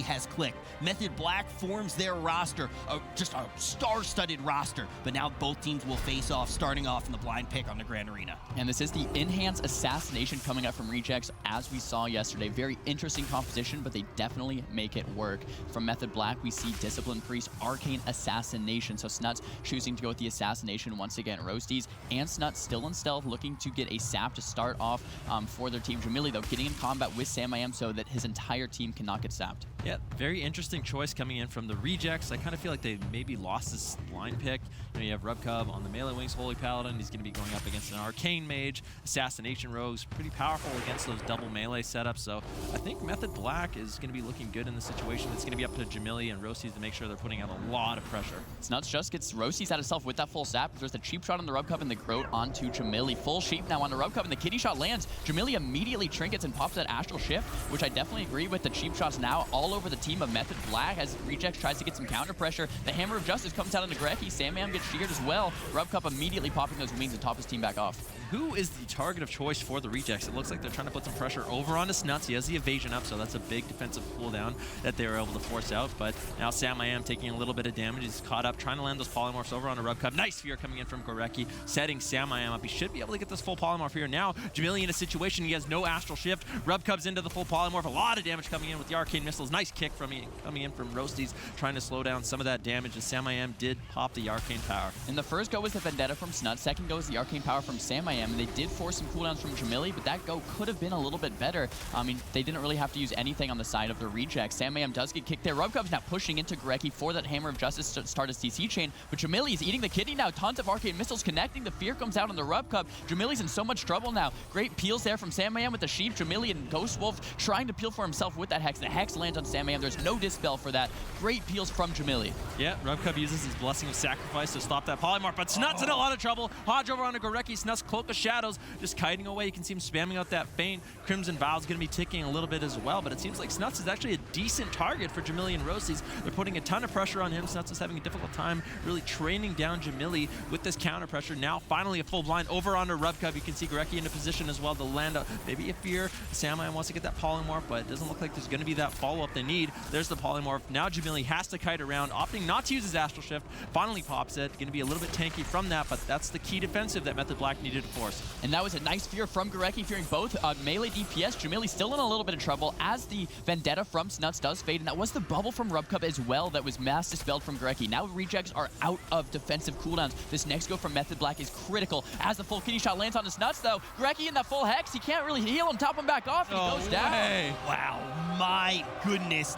has clicked. Method Black forms their roster, just a star-studded roster, but now both teams will face off, starting off in the blind pick on the Grand Arena. And this is the Enhanced Assassination coming up from Rejects, as we saw yesterday. Very interesting composition, but they definitely make it work. From Method Black, we see Discipline Priest, Arcane Assassination. So Snuts choosing to go with the Assassination once again. Roasties and Snuts still in stealth, looking to get a sap to start off for their team. Jamili, though, getting in combat with Sam I Am so that his entire team cannot get sapped. Yeah, very interesting choice coming in from the Rejects. I kind of feel like they maybe lost this line pick. You have RMPal on the melee wings, Holy Paladin. He's going to be going up against an Arcane Mage. Assassination Rogue's pretty powerful against those double melee setups. So I think Method Black is going to be looking good in this situation. It's going to be up to Jamili and Roasties to make sure they're putting out a lot of pressure. Snuts just gets Roasties out of self with that full sap. There's the cheap shot on the RubCup and the Groat onto Jamili. Full sheep now on the RubCup and the kidney shot lands. Jamili immediately trinkets and pops that Astral Shift, which I definitely agree with. The cheap shots now all over the team of Method Black as Rejects tries to get some counter pressure. The Hammer of Justice comes out on Negreki. Sam gets sheared as well. RubCup immediately popping those wings and top his team back off. Who is the target of choice for the Rejects? It looks like they're trying to put some pressure over onto Snuts. He has the evasion up, so that's a big defensive cooldown that they were able to force out. But now Sam I Am taking a little bit of damage. He's caught up, trying to land those polymorphs over onto RubCup. Nice fear coming in from Goreki, setting Sam I Am up. He should be able to get this full polymorph here. Now, Jamili in a situation, he has no Astral Shift. RubCup's into the full polymorph. A lot of damage coming in with the Arcane Missiles. Nice kick coming in from Roasties, trying to slow down some of that damage, as Sam I Am did pop the Arcane Power. And the first go was the Vendetta from Snuts. Second go was the Arcane Power from Sam I Am. And they did force some cooldowns from Jamili, but that go could have been a little bit better. I mean, they didn't really have to use anything on the side of the Rejects. Sam I Am does get kicked there. RubCup's now pushing into Goreki for that Hammer of Justice to start a CC chain, but Jamili is eating the kidney now. Tons of Arcane Missiles connecting. The fear comes out on the RubCup. Jamili's in so much trouble now. Great peels there from Sam I Am with the Sheep. Jamili and Ghost Wolf trying to peel for himself with that Hex. The Hex lands on Sam I Am. There's no Dispel for that. Great peels from Jamili. Yeah, RubCup uses his Blessing of Sacrifice to stop that polymorph, but Snuts in a lot of trouble. Hodge over onto Goreki. Snuts Cloak of Shadows just kiting away. You can see him spamming out that feint. Crimson Vow's going to be ticking a little bit as well, but it seems like Snuts is actually a decent target for Jamili and Roasties. They're putting a ton of pressure on him. Snuts is having a difficult time really training down Jamili with this counter pressure. Now finally a full blind over onto RubCup. You can see Goreki in a position as well to land maybe a fear. Sam I Am wants to get that polymorph, but it doesn't look like there's going to be that follow-up they need. There's the polymorph. Now Jamili has to kite around, opting not to use his Astral Shift. Finally pops it. Going to be a little bit tanky from that, but that's the key defensive that Method Black needed to force. And that was a nice fear from Goreki, fearing both melee DPS. Jamili still in a little bit of trouble as the Vendetta from Snuts does fade, and that was the bubble from RubCup as well that was mass dispelled from Goreki. Now Rejects are out of defensive cooldowns. This next go from Method Black is critical as the full kidney shot lands on the Snuts, though. Goreki in that full Hex, he can't really heal him, top him back off, and he goes down. Wow, my goodness.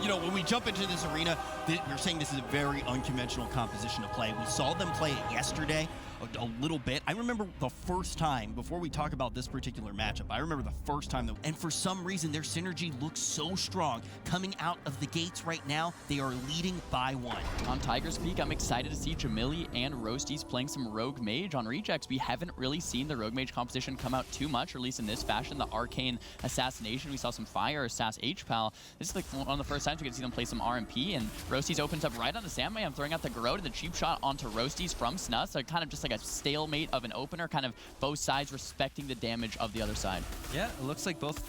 You know, when we jump into this arena, you're saying this is a very unconventional composition to play. We saw them play it yesterday a little bit. I remember the first time, before we talk about this particular matchup, I remember the first time, and for some reason, their synergy looks so strong. Coming out of the gates right now, they are leading by 1. On Tiger's Peak, I'm excited to see Jamili and Roasties playing some Rogue Mage on Rejects. We haven't really seen the Rogue Mage composition come out too much, or at least in this fashion. The Arcane Assassination, we saw some Fire, Sass HPal. This is like one of the first times we get to see them play some RMP, and Roasties opens up right on the Sam I Am, throwing out the Grow to the cheap shot onto Roasties from Snuts. So kind of just like a stalemate of an opener, kind of both sides respecting the damage of the other side. Yeah, it looks like both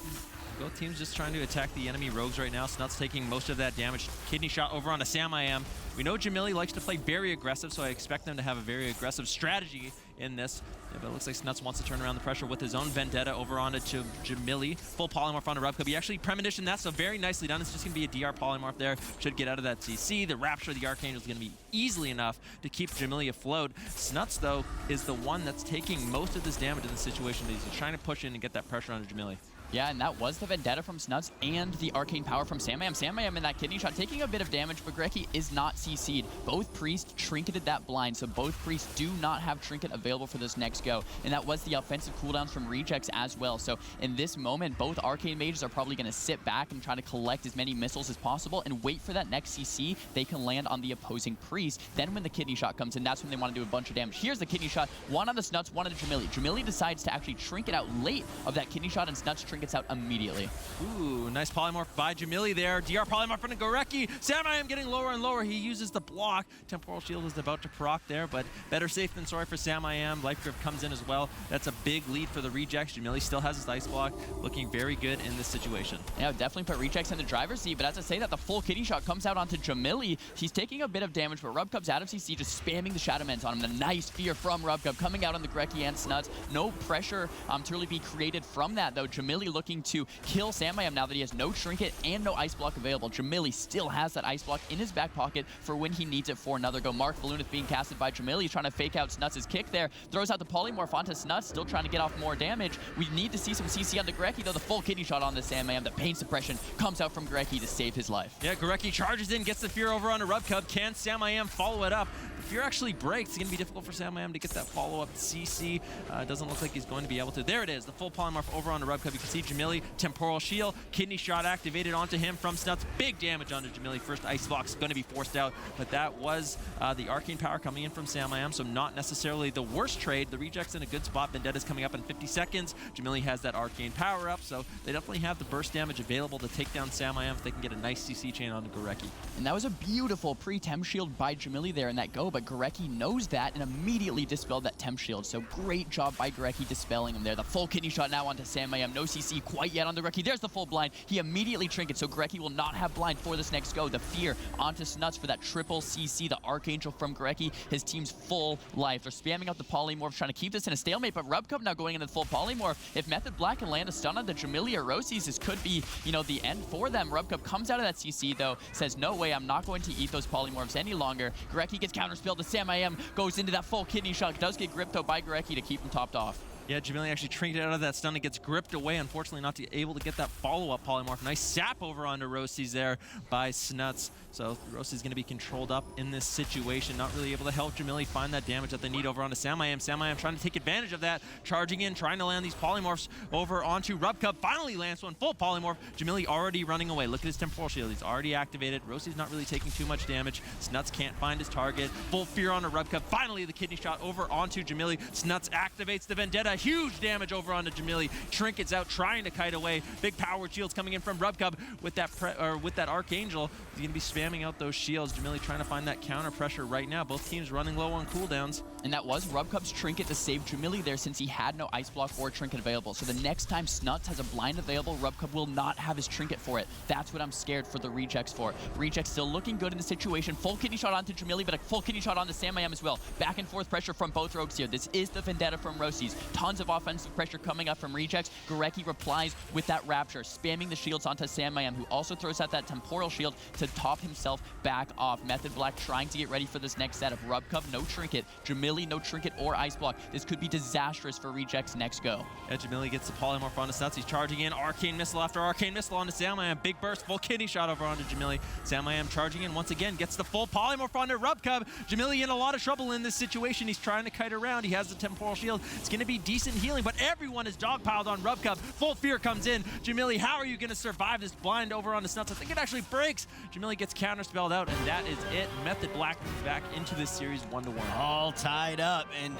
teams just trying to attack the enemy rogues right now. Snuts taking most of that damage. Kidney shot over on a Sam I Am. We know Jamili likes to play very aggressive, so I expect them to have a very aggressive strategy in this. Yeah, but it looks like Snuts wants to turn around the pressure with his own Vendetta over onto Jamili. Full polymorph onto RubCup. He actually premonitioned that, so very nicely done. It's just going to be a DR polymorph there. Should get out of that CC. The Rapture of the Arcane is going to be easily enough to keep Jamili afloat. Snuts, though, is the one that's taking most of this damage in this situation. He's trying to push in and get that pressure onto Jamili. Yeah, and that was the Vendetta from Snuts and the Arcane Power from Sam I Am. Sam I Am in that kidney shot taking a bit of damage, but Goreki is not CC'd. Both Priests trinketed that blind, so both Priests do not have Trinket available for this next go. And that was the offensive cooldowns from Rejects as well. So in this moment, both Arcane Mages are probably going to sit back and try to collect as many missiles as possible and wait for that next CC they can land on the opposing Priest. Then when the kidney shot comes in, that's when they want to do a bunch of damage. Here's the kidney shot, one on the Snuts, one on the Jamili. Jamili decides to actually trinket out late of that kidney shot, and Snuts trinket trinkets out immediately. Ooh, nice polymorph by Jamili there. DR polymorph into Gorecki. Samayam getting lower and lower. He uses the block. Temporal Shield is about to proc there, but better safe than sorry for Samayam. Life Grip comes in as well. That's a big lead for the Rejects. Jamili still has his Ice Block, looking very good in this situation. Yeah, definitely put Rejects in the driver's seat, but as I say that, the full kidney shot comes out onto Jamili. He's taking a bit of damage, but Rubcub's out of CC, just spamming the Shadow Mends on him. The nice fear from Rubcub coming out on the Gorecki and Snuts. No pressure to really be created from that, though. Jamili looking to kill Samayam now that he has no Trinket and no Ice Block available. Jamili still has that Ice Block in his back pocket for when he needs it for another go. Mark Balloonith being casted by Jamili. He's trying to fake out Snuts' kick there. Throws out the Polymorph onto Snuts, still trying to get off more damage. We need to see some CC on the Gorecki, though. The full kidney shot on the Samayam. The pain suppression comes out from Gorecki to save his life. Yeah, Gorecki charges in, gets the fear over onto Rubcub. Can Samayam follow it up? The fear actually breaks. It's going to be difficult for Samayam to get that follow-up CC. Doesn't look like he's going to be able to. There it is, the full polymorph over onto Rubcub. You can see Jamili, Temporal Shield, kidney shot activated onto him from Snuts. Big damage onto Jamili. First Ice Block's going to be forced out, but that was the Arcane Power coming in from Samayam, so not necessarily the worst trade. The Rejects in a good spot. Vendetta's coming up in 50 seconds. Jamili has that Arcane Power up, so they definitely have the burst damage available to take down Samayam if they can get a nice CC chain onto Gorecki. And that was a beautiful pre-Temp Shield by Jamili there in that go, but Gorecki knows that and immediately dispelled that Temp Shield. So great job by Gorecki dispelling him there. The full kidney shot now onto Samayam. No CC quite yet on the Gorecki. There's the full blind. He immediately trinkets, so Gorecki will not have blind for this next go. The fear onto Snuts for that triple CC, the Archangel from Gorecki. His team's full life. They're spamming out the polymorph, trying to keep this in a stalemate, but Rubcub now going into the full polymorph. If Method Black can land a stun on the Jamili or Rosies, this could be, the end for them. Rubcub comes out of that CC, though, says, no way, I'm not going to eat those polymorphs any longer. Gorecki gets counterspelled to Samayam, goes into that full kidney shot, does get gripped, though, by Gorecki to keep him topped off. Yeah, Jamili actually trinketed out of that stun and gets gripped away. Unfortunately, not able to get that follow-up polymorph. Nice sap over onto Rosies there by Snuts. So Rosies going to be controlled up in this situation. Not really able to help Jamili find that damage that they need over onto Samayam. Samayam trying to take advantage of that. Charging in, trying to land these polymorphs over onto Rubcub. Finally lands one full polymorph. Jamili already running away. Look at his Temporal Shield. He's already activated. Rosies not really taking too much damage. Snuts can't find his target. Full fear onto Rubcub. Finally the kidney shot over onto Jamili. Snuts activates the Vendetta. Huge damage over onto Jamili. Trinkets out, trying to kite away. Big power shields coming in from Rubcub with that Archangel. He's going to be spamming out those shields. Jamili trying to find that counter pressure right now. Both teams running low on cooldowns. And that was Rubcub's trinket to save Jamili there, since he had no Ice Block or trinket available. So the next time Snuts has a blind available, Rubcub will not have his trinket for it. That's what I'm scared for the Rejects for. Rejects still looking good in the situation. Full kidney shot onto Jamili, but a full kidney shot onto Samayam as well. Back and forth pressure from both rogues here. This is the Vendetta from Rosies. Tons of offensive pressure coming up from Rejects. Gorecki replies with that Rapture, spamming the shields onto Samayam, who also throws out that Temporal Shield to top himself back off. Method Black trying to get ready for this next setup. Rubcub, no trinket. Jamili, no trinket or Ice Block. This could be disastrous for Rejects' next go. Yeah, Jamili gets the polymorph onto Snuts. He's charging in. Arcane Missile after Arcane Missile onto Samayam. Big burst, full kidney shot over onto Jamili. Samayam charging in once again, gets the full polymorph onto Rubcub. Jamili in a lot of trouble in this situation. He's trying to kite around. He has the Temporal Shield. It's going to be decent healing, but everyone is dogpiled on Rubcub. Full fear comes in. Jamili, how are you going to survive this blind over onto Snuts? I think it actually breaks. Jamili gets counterspelled out, and that is it. Method Black back into this series 1-1. All tied up. And,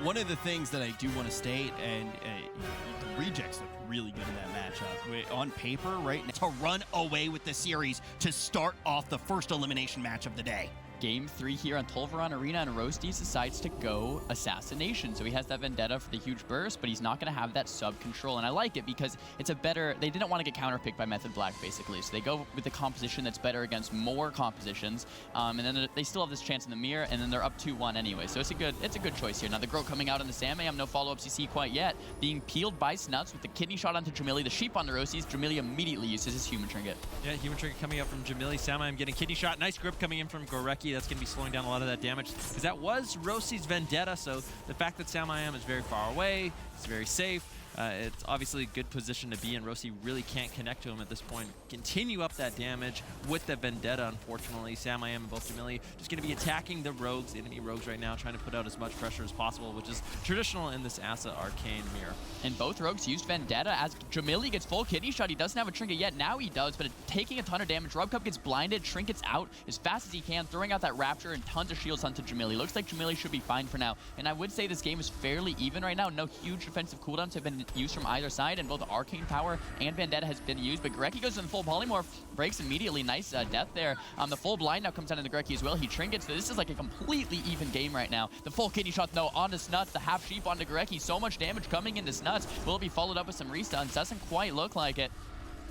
one of the things that I do want to state, and the Rejects look really good in that matchup. On paper, right now, to run away with the series to start off the first elimination match of the day. Game 3 here on Tolvaron Arena, and Roasties decides to go Assassination. So he has that Vendetta for the huge burst, but he's not going to have that sub control. And I like it because it's a better... They didn't want to get counterpicked by Method Black, basically. So they go with the composition that's better against more compositions. And then they still have this chance in the mirror, and then they're up 2-1 anyway. So it's a good choice here. Now the Groat coming out on the Samayam, no follow-up CC quite yet. Being peeled by Snuts with the kidney shot onto Jamili. The sheep on the Roasties. Jamili immediately uses his human trinket. Yeah, human trinket coming up from Jamili. Samayam getting kidney shot. Nice grip coming in from Gorecki. That's going to be slowing down a lot of that damage, because that was Rosi's Vendetta, so the fact that Samayam is very far away, it's very safe, it's obviously a good position to be in. Rosi really can't connect to him at this point. Continue up that damage with the Vendetta, unfortunately. Samayam and both Jamili just going to be attacking the rogues, the enemy rogues right now, trying to put out as much pressure as possible, which is traditional in this Asa Arcane mirror. And both rogues used Vendetta as Jamili gets full kidney shot. He doesn't have a trinket yet. Now he does, but taking a ton of damage. Rubcub gets blinded, trinkets out as fast as he can, throwing out that Rapture and tons of shields onto Jamili. Looks like Jamili should be fine for now. And I would say this game is fairly even right now. No huge defensive cooldowns have been used from either side, and both Arcane Power and Vendetta has been used, but Gorecki goes in the full polymorph, breaks immediately. Nice death there. The full blind now comes down into Gorecki as well. He trinkets, so this is like a completely even game right now. The full kidney shot, though, onto Snuts, the half sheep onto Gorecki. So much damage coming into Snuts. Will it be followed up with some restuns? Doesn't quite look like it.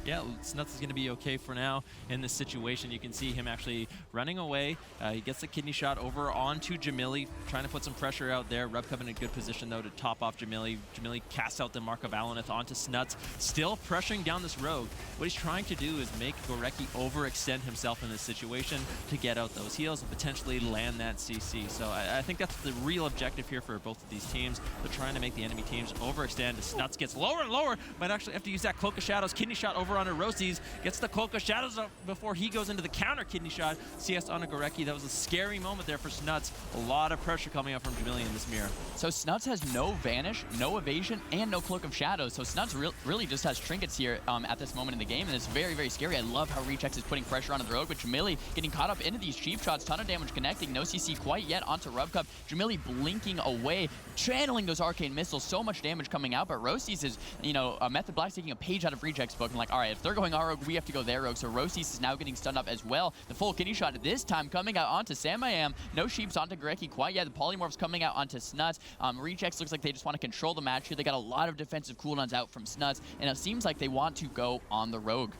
Yeah, Snuts is going to be okay for now in this situation. You can see him actually running away. He gets the kidney shot over onto Jamili, trying to put some pressure out there. Rubcub in a good position, though, to top off Jamili. Jamili casts out the Mark of Alanith onto Snuts, still pressuring down this rogue. What he's trying to do is make Gorecki overextend himself in this situation to get out those heals and potentially land that CC. So I think that's the real objective here for both of these teams. They're trying to make the enemy teams overextend. Snuts gets lower and lower, might actually have to use that Cloak of Shadows. Kidney shot over onto Roses, gets the Cloak of Shadows up before he goes into the counter kidney shot. CS onto Gorecki. That was a scary moment there for Snuts. A lot of pressure coming up from Jamili in this mirror. So Snuts has no Vanish, no Evasion, and no Cloak of Shadows. So Snuts really just has trinkets here at this moment in the game, and it's very, very scary. I love how Rechex is putting pressure onto the rogue, but Jamili getting caught up into these cheap shots, ton of damage connecting, no CC quite yet onto Rubcub. Jamili blinking away, channeling those arcane missiles, so much damage coming out, but Rosties is, Method Black's taking a page out of Reject's book and like, all right, if they're going our rogue, we have to go their rogue. So Rosties is now getting stunned up as well. The full kidney shot this time coming out onto Samayam. No sheeps onto Gorecki quite yet. The polymorphs coming out onto Snuts. Rejects looks like they just want to control the match here. They got a lot of defensive cooldowns out from Snuts, and it seems like they want to go on the rogue.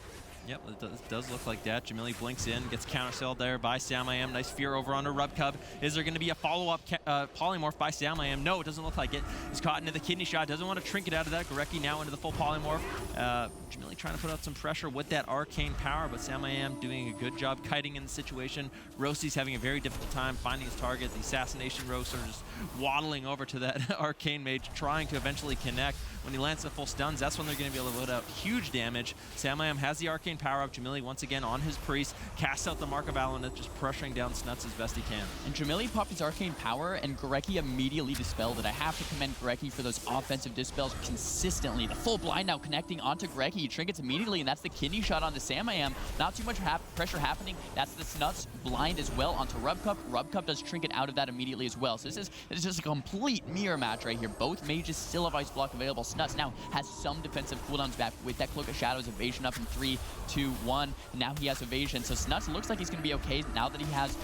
Yep, it does look like that. Jamili blinks in, gets countercelled there by Samayam. Nice fear over onto Rubcub. Is there going to be a follow-up polymorph by Samayam? No, it doesn't look like it. He's caught into the kidney shot. Doesn't want to trinket out of that. Gorecki now into the full polymorph. Jamili trying to put out some pressure with that arcane power, but Samayam doing a good job kiting in the situation. Rosie's having a very difficult time finding his target. The assassination rogue sort of just waddling over to that arcane mage, trying to eventually connect. When he lands the full stuns, that's when they're going to be able to put out huge damage. Samayam has the arcane power up. Jamili once again on his priest, casts out the Mark of Alanith, just pressuring down Snuts as best he can. And Jamili popped his arcane power, and Gorecki immediately dispelled it. I have to commend Gorecki for those offensive dispels consistently. The full blind now connecting onto Gorecki. He trinkets immediately, and that's the kidney shot onto Samayam. Not too much pressure happening. That's the Snuts blind as well onto Rubcub. Rubcub does trinket out of that immediately as well. So this is just a complete mirror match right here. Both mages still have Ice Block available. Snuts now has some defensive cooldowns back with that Cloak of Shadows evasion up in 3, 2, 1. And now he has evasion. So Snuts looks like he's going to be okay now that he has,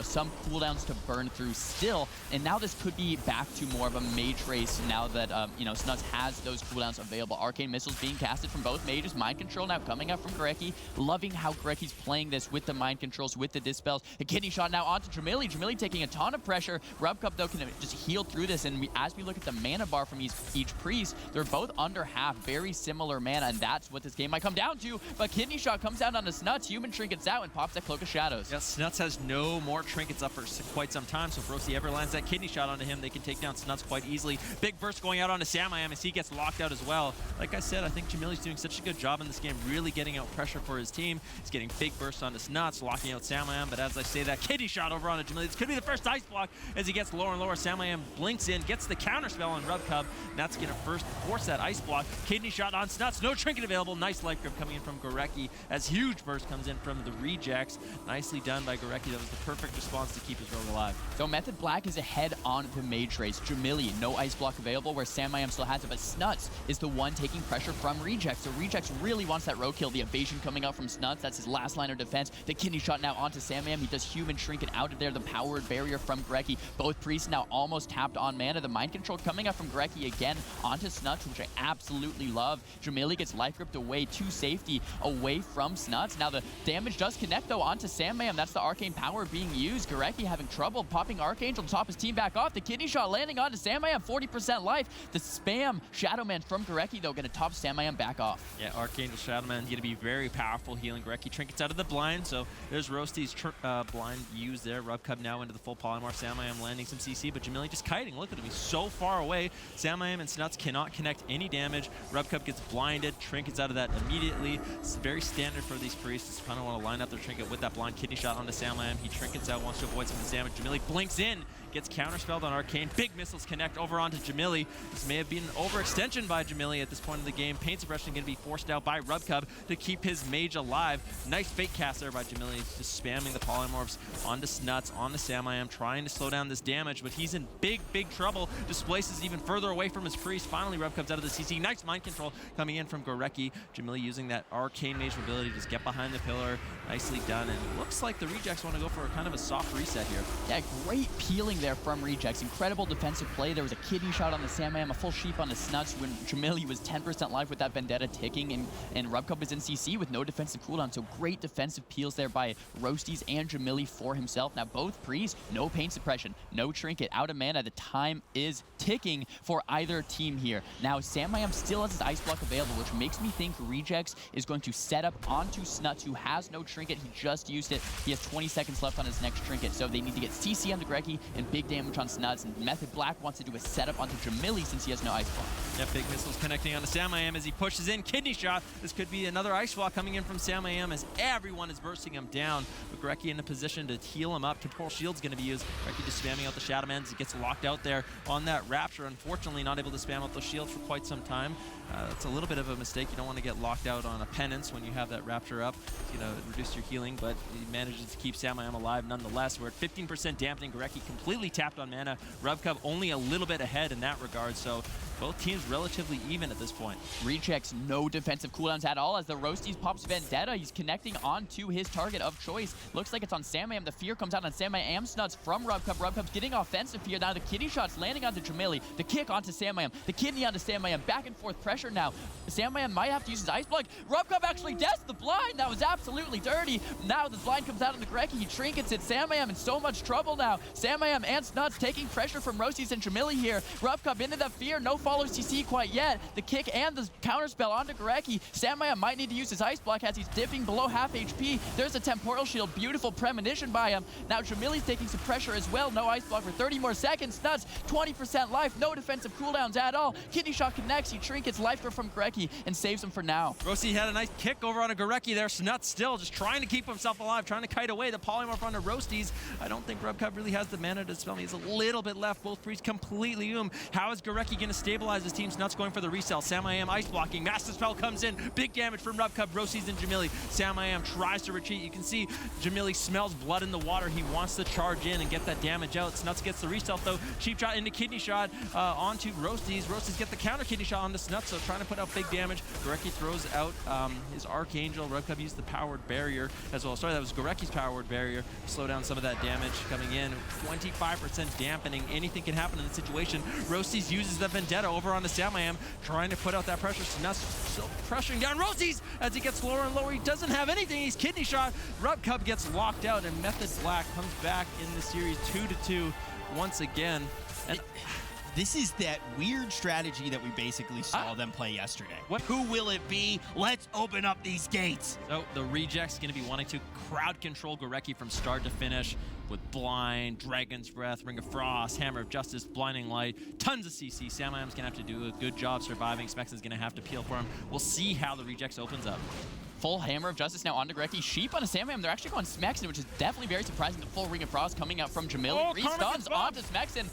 some cooldowns to burn through still. And now this could be back to more of a mage race now that, Snuts has those cooldowns available. Arcane missiles being casted from both mages. Mind control now coming up from Gorecki. Loving how Gorecki's playing this with the mind controls, with the dispels. A kidney shot now onto Jamili. Jamili taking a ton of pressure. Rubcub, though, can just heal through this. And as we look at the mana bar from each priest, they're both under half. Very similar mana, and that's what this game might come down to. But kidney shot comes down onto Snuts. Human trinkets out and pops that Cloak of Shadows. Yeah, Snuts has no more trinkets up for quite some time, so if Rosie ever lands that kidney shot onto him, they can take down Snuts quite easily. Big burst going out onto Samayam as he gets locked out as well. Like I said, I think Jamili's doing such a good job in this game, really getting out pressure for his team. He's getting big bursts onto Snuts, locking out Samayam, but as I say, that kidney shot over onto Jamili, this could be the first ice block as he gets lower and lower. Samayam blinks in, gets the counter spell on Rubcub, and that's going to first force that ice block. Kidney shot on Snuts, no trinket available. Nice life grip coming in from Gorecki as huge burst comes in from the rejects. Nicely done by Gorecki. That was the perfect response to keep his rogue alive. So Method Black is ahead on the mage race. Jamili, no ice block available where Samayam still has it, but Snuts is the one taking pressure from Rejects. So Rejects really wants that rogue kill. The evasion coming out from Snuts, that's his last line of defense. The kidney shot now onto Samayam. He does human trinket out of there. The powered barrier from Gorecki. Both priests now almost tapped on mana. The mind control coming up from Gorecki again onto Snuts, which I absolutely love. Jamili gets life gripped away to safety away from Snuts. Now the damage does connect though onto Samayam. That's the arcane power being used. Gorecki having trouble popping Archangel to top his team back off. The kidney shot landing onto Samayam, 40% life. The spam Shadow Man from Gorecki though going to top Samayam back off. Yeah, Archangel Shadow Man is going to be very powerful healing Gorecki. Trinkets out of the blind, so there's Rosty's blind used there. Rubcub now into the full polymorph. Samayam landing some CC, but Jamili just kiting. Look at him, he's so far away. Samayam and Snuts cannot connect any damage. Rubcub gets blinded, trinkets out of that immediately. It's very standard for these priests. Kind of want to line up their trinket with that blind kidney shot onto Samayam. He trinkets out, wants to avoid some of the damage. Jamili blinks in, gets counterspelled on Arcane. Big missiles connect over onto Jamili. This may have been an overextension by Jamili at this point in the game. Pain Suppression going to be forced out by Rubcub to keep his mage alive. Nice fake cast there by Jamili, just spamming the polymorphs onto Snuts, onto Samayam, trying to slow down this damage, but he's in big trouble. Displaces even further away from his priest. Finally, Rubcub's out of the CC. Nice mind control coming in from Gorecki. Jamili using that Arcane Mage ability to just get behind the pillar. Nicely done, and it looks like the Rejects want to go for kind of a soft reset here. Yeah, great peeling there from Rejects. Incredible defensive play. There was a kidney shot on the Samayam, a full sheep on the Snuts when Jamili was 10% life with that Vendetta ticking, and Rubcub is in CC with no defensive cooldown, so great defensive peels there by Roasties and Jamili for himself. Now both Prees, no pain suppression, no trinket, out of mana. The time is ticking for either team here. Now Samayam still has his Ice Block available, which makes me think Rejects is going to set up onto Snuts, who has no trinket. He just used it. He has 20 seconds left on his next trinket, so they need to get CC onto Gorecki and big damage on Snuts, and Method Black wants to do a setup onto Jamili since he has no Ice Block. Yeah, big missiles connecting onto Samayam as he pushes in. Kidney shot. This could be another Ice Block coming in from Samayam as everyone is bursting him down. But Gorecki in a position to heal him up. Temporal Shield's going to be used. Gorecki just spamming out the Shadow Man as he gets locked out there on that Rapture. Unfortunately, not able to spam out those shields for quite some time. It's a little bit of a mistake. You don't want to get locked out on a Penance when you have that Rapture up. You know, reduce your healing, but he manages to keep Samayam alive nonetheless. We're at 15% dampening. Gorecki completely tapped on mana. Rubcub only a little bit ahead in that regard, so both teams relatively even at this point. Rejects no defensive cooldowns at all as the Roasties pops Vendetta. He's connecting onto his target of choice. Looks like it's on Samayam. The fear comes out on Samayam Snuts from Rubcub. Rubcub's getting offensive fear. Now the kidney shot's landing onto Jamili. The kick onto Samayam. The kidney onto Samayam. Back and forth pressure now. Samayam might have to use his Ice Block. Rubcub actually deaths the blind. That was absolutely dirty. Now the blind comes out on the Gorecki. He trinkets it. Samayam in so much trouble now. Samayam and Snuts taking pressure from Roasties and Jamili here. Rubcub into the fear. No follow CC quite yet. The kick and the counterspell onto Gorecki. Samayam might need to use his Ice Block as he's dipping below half HP. There's a Temporal Shield. Beautiful premonition by him. Now Jamili's taking some pressure as well. No Ice Block for 30 more seconds. Snuts, 20% life. No defensive cooldowns at all. Kidney shot connects. He trinkets life from Gorecki and saves him for now. Roasty had a nice kick over on a Gorecki there. Snuts still just trying to keep himself alive, trying to kite away the polymorph onto Roasties. I don't think Rubcub really has the mana to spell. He has a little bit left. Both Priests completely How is Gorecki going to stabilize his team? Snuts going for the resell. Samayam ice blocking. Master Spell comes in. Big damage from Rubcub, Roasties, and Jamili. Samayam tries to retreat. You can see Jamili smells blood in the water. He wants to charge in and get that damage out. Snuts gets the resell though. Cheap shot into kidney shot onto Roasties. Roasties get the counter kidney shot onto Snuts, so trying to put out big damage. Gorecki throws out his Archangel. Rubcub used the powered barrier as well. Sorry, that was Gorecki's powered barrier. Slow down some of that damage coming in. 25% dampening. Anything can happen in the situation. Roasties uses the Vendetta over on the Samayam, trying to put out that pressure. Snuts still pressuring down Roasties as he gets lower and lower. He doesn't have anything. He's kidney shot. Rubcub gets locked out, and Method Black comes back in the series 2-2 once again. And this is that weird strategy that we basically saw them play yesterday. What? Who will it be? Let's open up these gates. So the Rejects going to be wanting to crowd control Gorecki from start to finish with Blind, Dragon's Breath, Ring of Frost, Hammer of Justice, Blinding Light, tons of CC. Samayam's going to have to do a good job surviving. Smexon's going to have to peel for him. We'll see how the Rejects opens up. Full Hammer of Justice now onto Gorecki. Sheep on a Samayam. They're actually going Smexon, which is definitely very surprising. The full Ring of Frost coming out from Jamili. Oh, Restuns onto Smexon.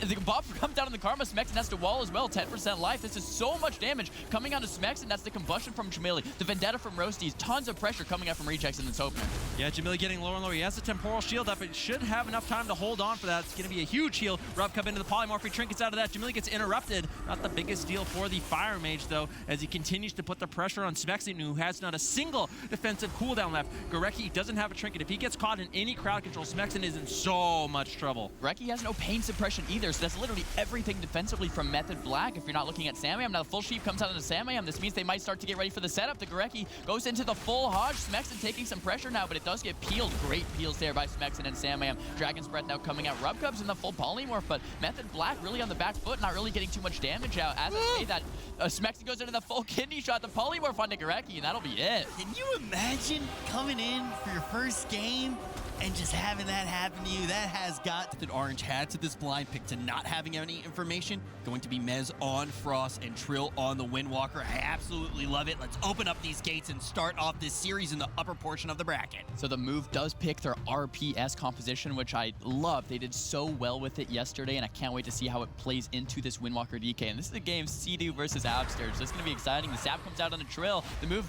The Bob comes down on the Karma. Smexon has to wall as well. 10% life. This is so much damage coming onto Smexon. That's the combustion from Jamili. The Vendetta from Roasties. Tons of pressure coming out from Rejects in this opener. Yeah, Jamili getting lower and lower. He has the Temporal Shield up. It should have enough time to hold on for that. It's going to be a huge heal. Rubcub into the Polymorph. He trinkets out of that. Jamili gets interrupted. Not the biggest deal for the Fire Mage, though, as he continues to put the pressure on Smexon, who has not a single defensive cooldown left. Gorecki doesn't have a trinket. If he gets caught in any crowd control, Smexon is in so much trouble. Gorecki has no pain suppression either, so that's literally everything defensively from Method Black if you're not looking at Samayam. Now the full sheep comes out into Samayam. This means they might start to get ready for the setup. The Gorecki goes into the full Hodge. Smexon taking some pressure now, but it does get peeled. Great peels there by Smexon and Samayam. Dragon's Breath now coming out. Rubcub's in the full polymorph, but Method Black really on the back foot, not really getting too much damage out. As I say that, Smexon goes into the full kidney shot, the polymorph onto Gorecki, and that'll be it. Can you imagine coming in for your first game And just having that happen to you, that has got that Orange had to this blind pick to not having any information. Going to be Mez on Frost and Trill on the Windwalker. I absolutely love it. Let's open up these gates and start off this series in the upper portion of the bracket. So the move does pick their RPS composition, which I love. They did so well with it yesterday, and I can't wait to see how it plays into this Windwalker DK. And this is a game Sea-Doo versus Absterge. So it's going to be exciting. The sap comes out on a Trill. The move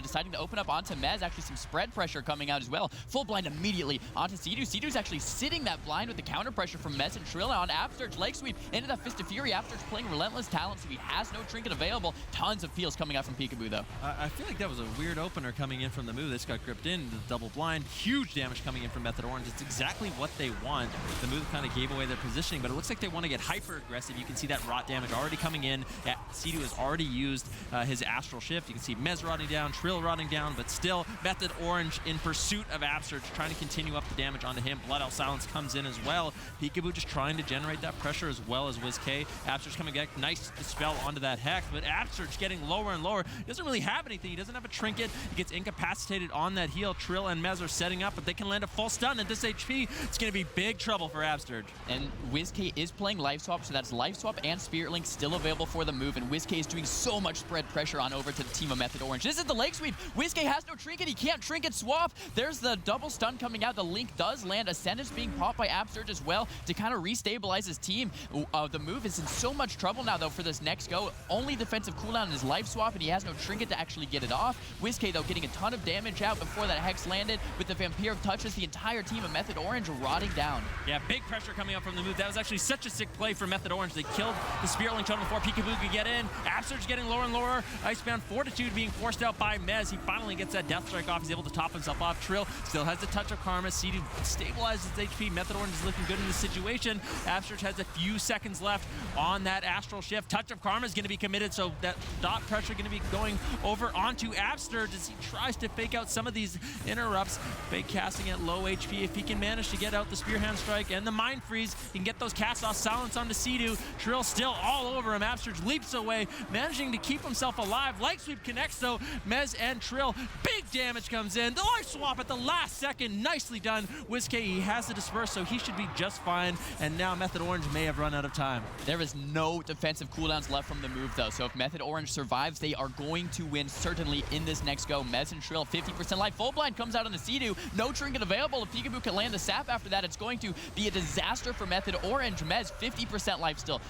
deciding to open up onto Mez. Actually some spread pressure coming out as well. Full blind immediately onto Sea-Doo. Sea-Doo's actually sitting that blind with the counter pressure from Mez and Trill on Absterge. Leg sweep into that Fist of Fury. Absterge playing Relentless Talent, so he has no trinket available. Tons of peels coming out from Peekaboo, though. I feel like that was a weird opener coming in from the move. This got gripped in, the double blind. Huge damage coming in from Method Orange. It's exactly what they want. The move kind of gave away their positioning, but it looks like they want to get hyper aggressive. You can see that rot damage already coming in. Sea-Doo has already used his Astral Shift. You can see Mez rotting down, Trill rotting down, but still Method Orange in pursuit of Absterge, trying to continue up the damage onto him. Blood Elf Silence comes in as well. Peekaboo just trying to generate that pressure as well as WizK. Absterge coming back, nice dispel onto that Hex, but Absterge getting lower and lower. He doesn't really have anything. He doesn't have a trinket. He gets incapacitated on that heal. Trill and Mez are setting up, but they can land a full stun at this HP. It's going to be big trouble for Absterge. And WizK is playing Life Swap, so that's Life Swap and Spirit Link still available for the move, and WizK is doing so much spread pressure on over to the team of Method Orange. This is the leg sweep. WizK has no trinket. He can't trinket swap. There's the double stun coming out. The Link does land. Ascendance being popped by Absterge as well to kind of restabilize his team. The move is in so much trouble now, though, for this next go. Only defensive cooldown is Life Swap, and he has no trinket to actually get it off. WizK, though, getting a ton of damage out before that Hex landed. With the Vampire touches, the entire team of Method Orange rotting down. Yeah, big pressure coming up from the move. That was actually such a sick play for Method Orange. They killed the Spirit Link totem before Peekaboo could get in. Absterge getting lower and lower. Icebound Fortitude being forced out by Mez. He finally gets that Death Strike off. He's able to top himself off. Trill still has the Touch of Karma. Sea-Doo stabilizes his HP. Method Orange is looking good in this situation. Absterge has a few seconds left on that Astral Shift. Touch of Karma is going to be committed, so that dot pressure going to be going over onto Absterge as he tries to fake out some of these interrupts. Fake casting at low HP. If he can manage to get out the Spear Hand Strike and the Mind Freeze, he can get those cast off silence onto Sea-Doo. Trill still all over him. Absterge leaps away, managing to keep himself alive. Light Sweep connects, though. Mez and Trill. Big damage comes in. The Life Swap at the last second. Nicely done. WizK, he has the Disperse, so he should be just fine. And now Method Orange may have run out of time. There is no defensive cooldowns left from the move, though. So if Method Orange survives, they are going to win, certainly, in this next go. Mez and Trill, 50% life. Full blind comes out on the Sea-Doo. No trinket available. If Peekaboo can land the sap after that, it's going to be a disaster for Method Orange. Mez, 50% life still.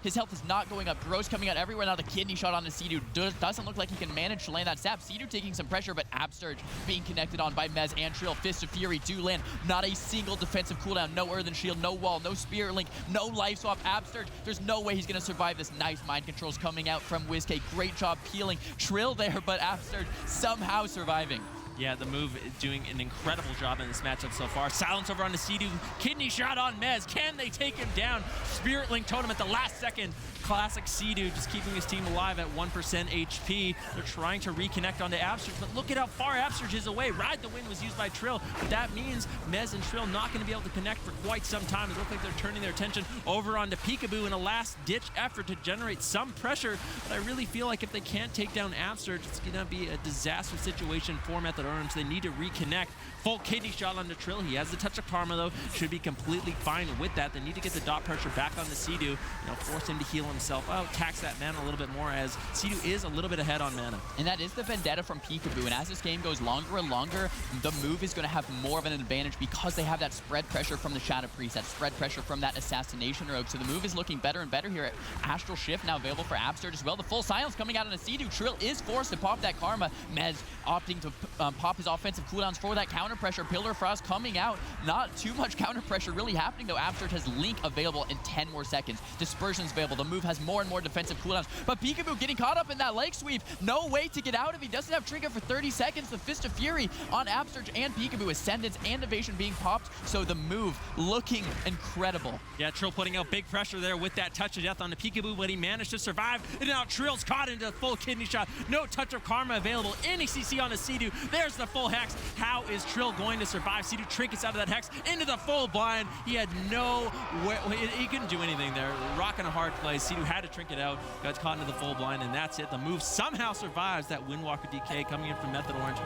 His health is not going up. Gross coming out everywhere now. The kidney shot on the Sea-Doo doesn't look like he can manage to land that sap. Sea-Doo taking some pressure, but Absterge being connected on by Mez and Trill. Fist of Fury do land. Not a single defensive cooldown. No Earthen Shield, no wall, no Spirit Link, no Life Swap. Absterge, there's no way he's going to survive this. Nice mind controls coming out from WizK. Great job peeling Trill there, but Absterge somehow surviving. Yeah, the move is doing an incredible job in this matchup so far. Silence over on the Sea-Doo. Kidney shot on Mez. Can they take him down? Spirit Link totem at the last second. Classic Sea-Doo just keeping his team alive at 1% HP. They're trying to reconnect onto Absterge, but look at how far Absterge is away. Ride the Wind was used by Trill, but that means Mez and Trill not going to be able to connect for quite some time. It looks like they're turning their attention over onto Peekaboo in a last-ditch effort to generate some pressure, but I really feel like if they can't take down Absterge, it's going to be a disaster situation for Method Orange. They need to reconnect. Full kidney shot onto Trill. He has the Touch of Karma, though. Should be completely fine with that. They need to get the dot pressure back on the Sea-Doo, force him to heal himself out, tax that mana a little bit more, as Sea-Doo is a little bit ahead on mana. And that is the vendetta from Peekaboo, and as this game goes longer and longer, the move is going to have more of an advantage because they have that spread pressure from the Shadow Priest, that spread pressure from that Assassination Rogue. So the move is looking better and better here. Astral Shift now available for Absterge as well. The full silence coming out on a Sea-Doo. Trill is forced to pop that Karma. Mez opting to pop his offensive cooldowns for that counter pressure. Pillar Frost coming out. Not too much counter pressure really happening, though. Absterge has Link available in 10 more seconds. Dispersion's available. The move has more and more defensive cooldowns. But Peekaboo getting caught up in that leg sweep. No way to get out of it. He doesn't have Trinket for 30 seconds. The Fist of Fury on Absterge and Peekaboo. Ascendance and Evasion being popped. So the move looking incredible. Yeah, Trill putting out big pressure there with that Touch of Death on the Peekaboo, but he managed to survive. And now Trill's caught into the full kidney shot. No Touch of Karma available. Any CC on the Sea-Doo. There's the full Hex. How is Trill going to survive? Sea-Doo trinkets out of that Hex into the full blind. He had no way. He couldn't do anything there. Rocking a hard play. Sea-Doo had to trink it out. Got caught into the full blind, and that's it. The move somehow survives that Windwalker DK coming in from Method Orange.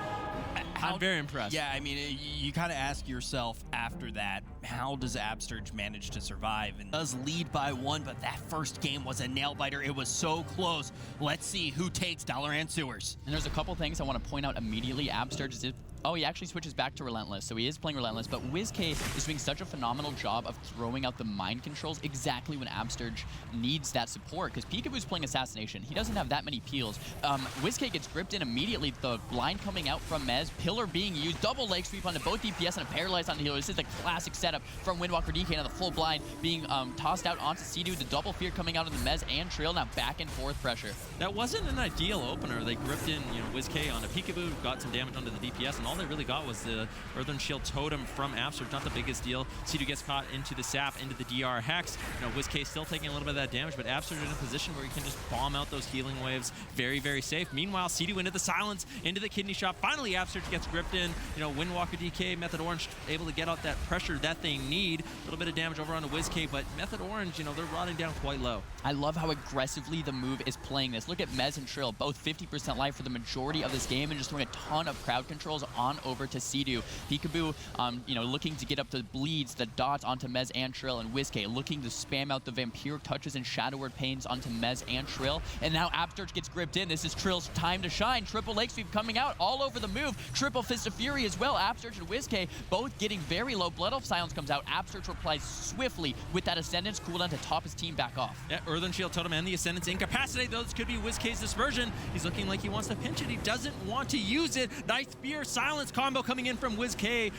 I'm very impressed. Yeah, I mean, you kind of ask yourself after that, how does Absterge manage to survive? And does lead by 1, but that first game was a nail-biter. It was so close. Let's see who takes Dollar and Sewers. And there's a couple things I want to point out immediately. Absterge is... Oh, he actually switches back to Relentless, so he is playing Relentless, but WizK is doing such a phenomenal job of throwing out the mind controls exactly when Absterge needs that support, because Peekaboo's playing Assassination. He doesn't have that many peels. WizK gets gripped in immediately, the blind coming out from Mez, Pillar being used, double leg sweep onto both DPS and a paralyzed on the healer. This is a classic setup from Windwalker DK. Now the full blind being tossed out onto Sea-Doo, the double fear coming out of the Mez and Trill, now back and forth pressure. That wasn't an ideal opener. They gripped in, WizK onto Peekaboo, got some damage onto the DPS, and all they really got was the Earthen Shield Totem from Absterge. Not the biggest deal. Sea-Doo gets caught into the sap, into the DR Hex. WizK still taking a little bit of that damage, but Absterge in a position where he can just bomb out those healing waves. Very, very safe. Meanwhile, Sea-Doo into the silence, into the kidney shot. Finally, Absterge gets gripped in. Windwalker DK, Method Orange able to get out that pressure that they need. A little bit of damage over onto WizK, but Method Orange, they're rotting down quite low. I love how aggressively the move is playing this. Look at Mez and Trill, both 50% life for the majority of this game, and just throwing a ton of crowd controls on over to Sea-Doo. Peekaboo, looking to get up the bleeds, the dots onto Mez and Trill, and WizK looking to spam out the vampiric touches and shadow word pains onto Mez and Trill. And now Absterge gets gripped in. This is Trill's time to shine. Triple leg sweep coming out all over the move. Triple fist of fury as well. Absterge and WizK both getting very low. Blood Elf silence comes out. Absterge replies swiftly with that Ascendance cooldown to top his team back off. Yeah, Earthen Shield Totem and the Ascendance incapacitate. Those could be WizK's dispersion. He's looking like he wants to pinch it. He doesn't want to use it. Nice Fear Silence combo coming in from WizK.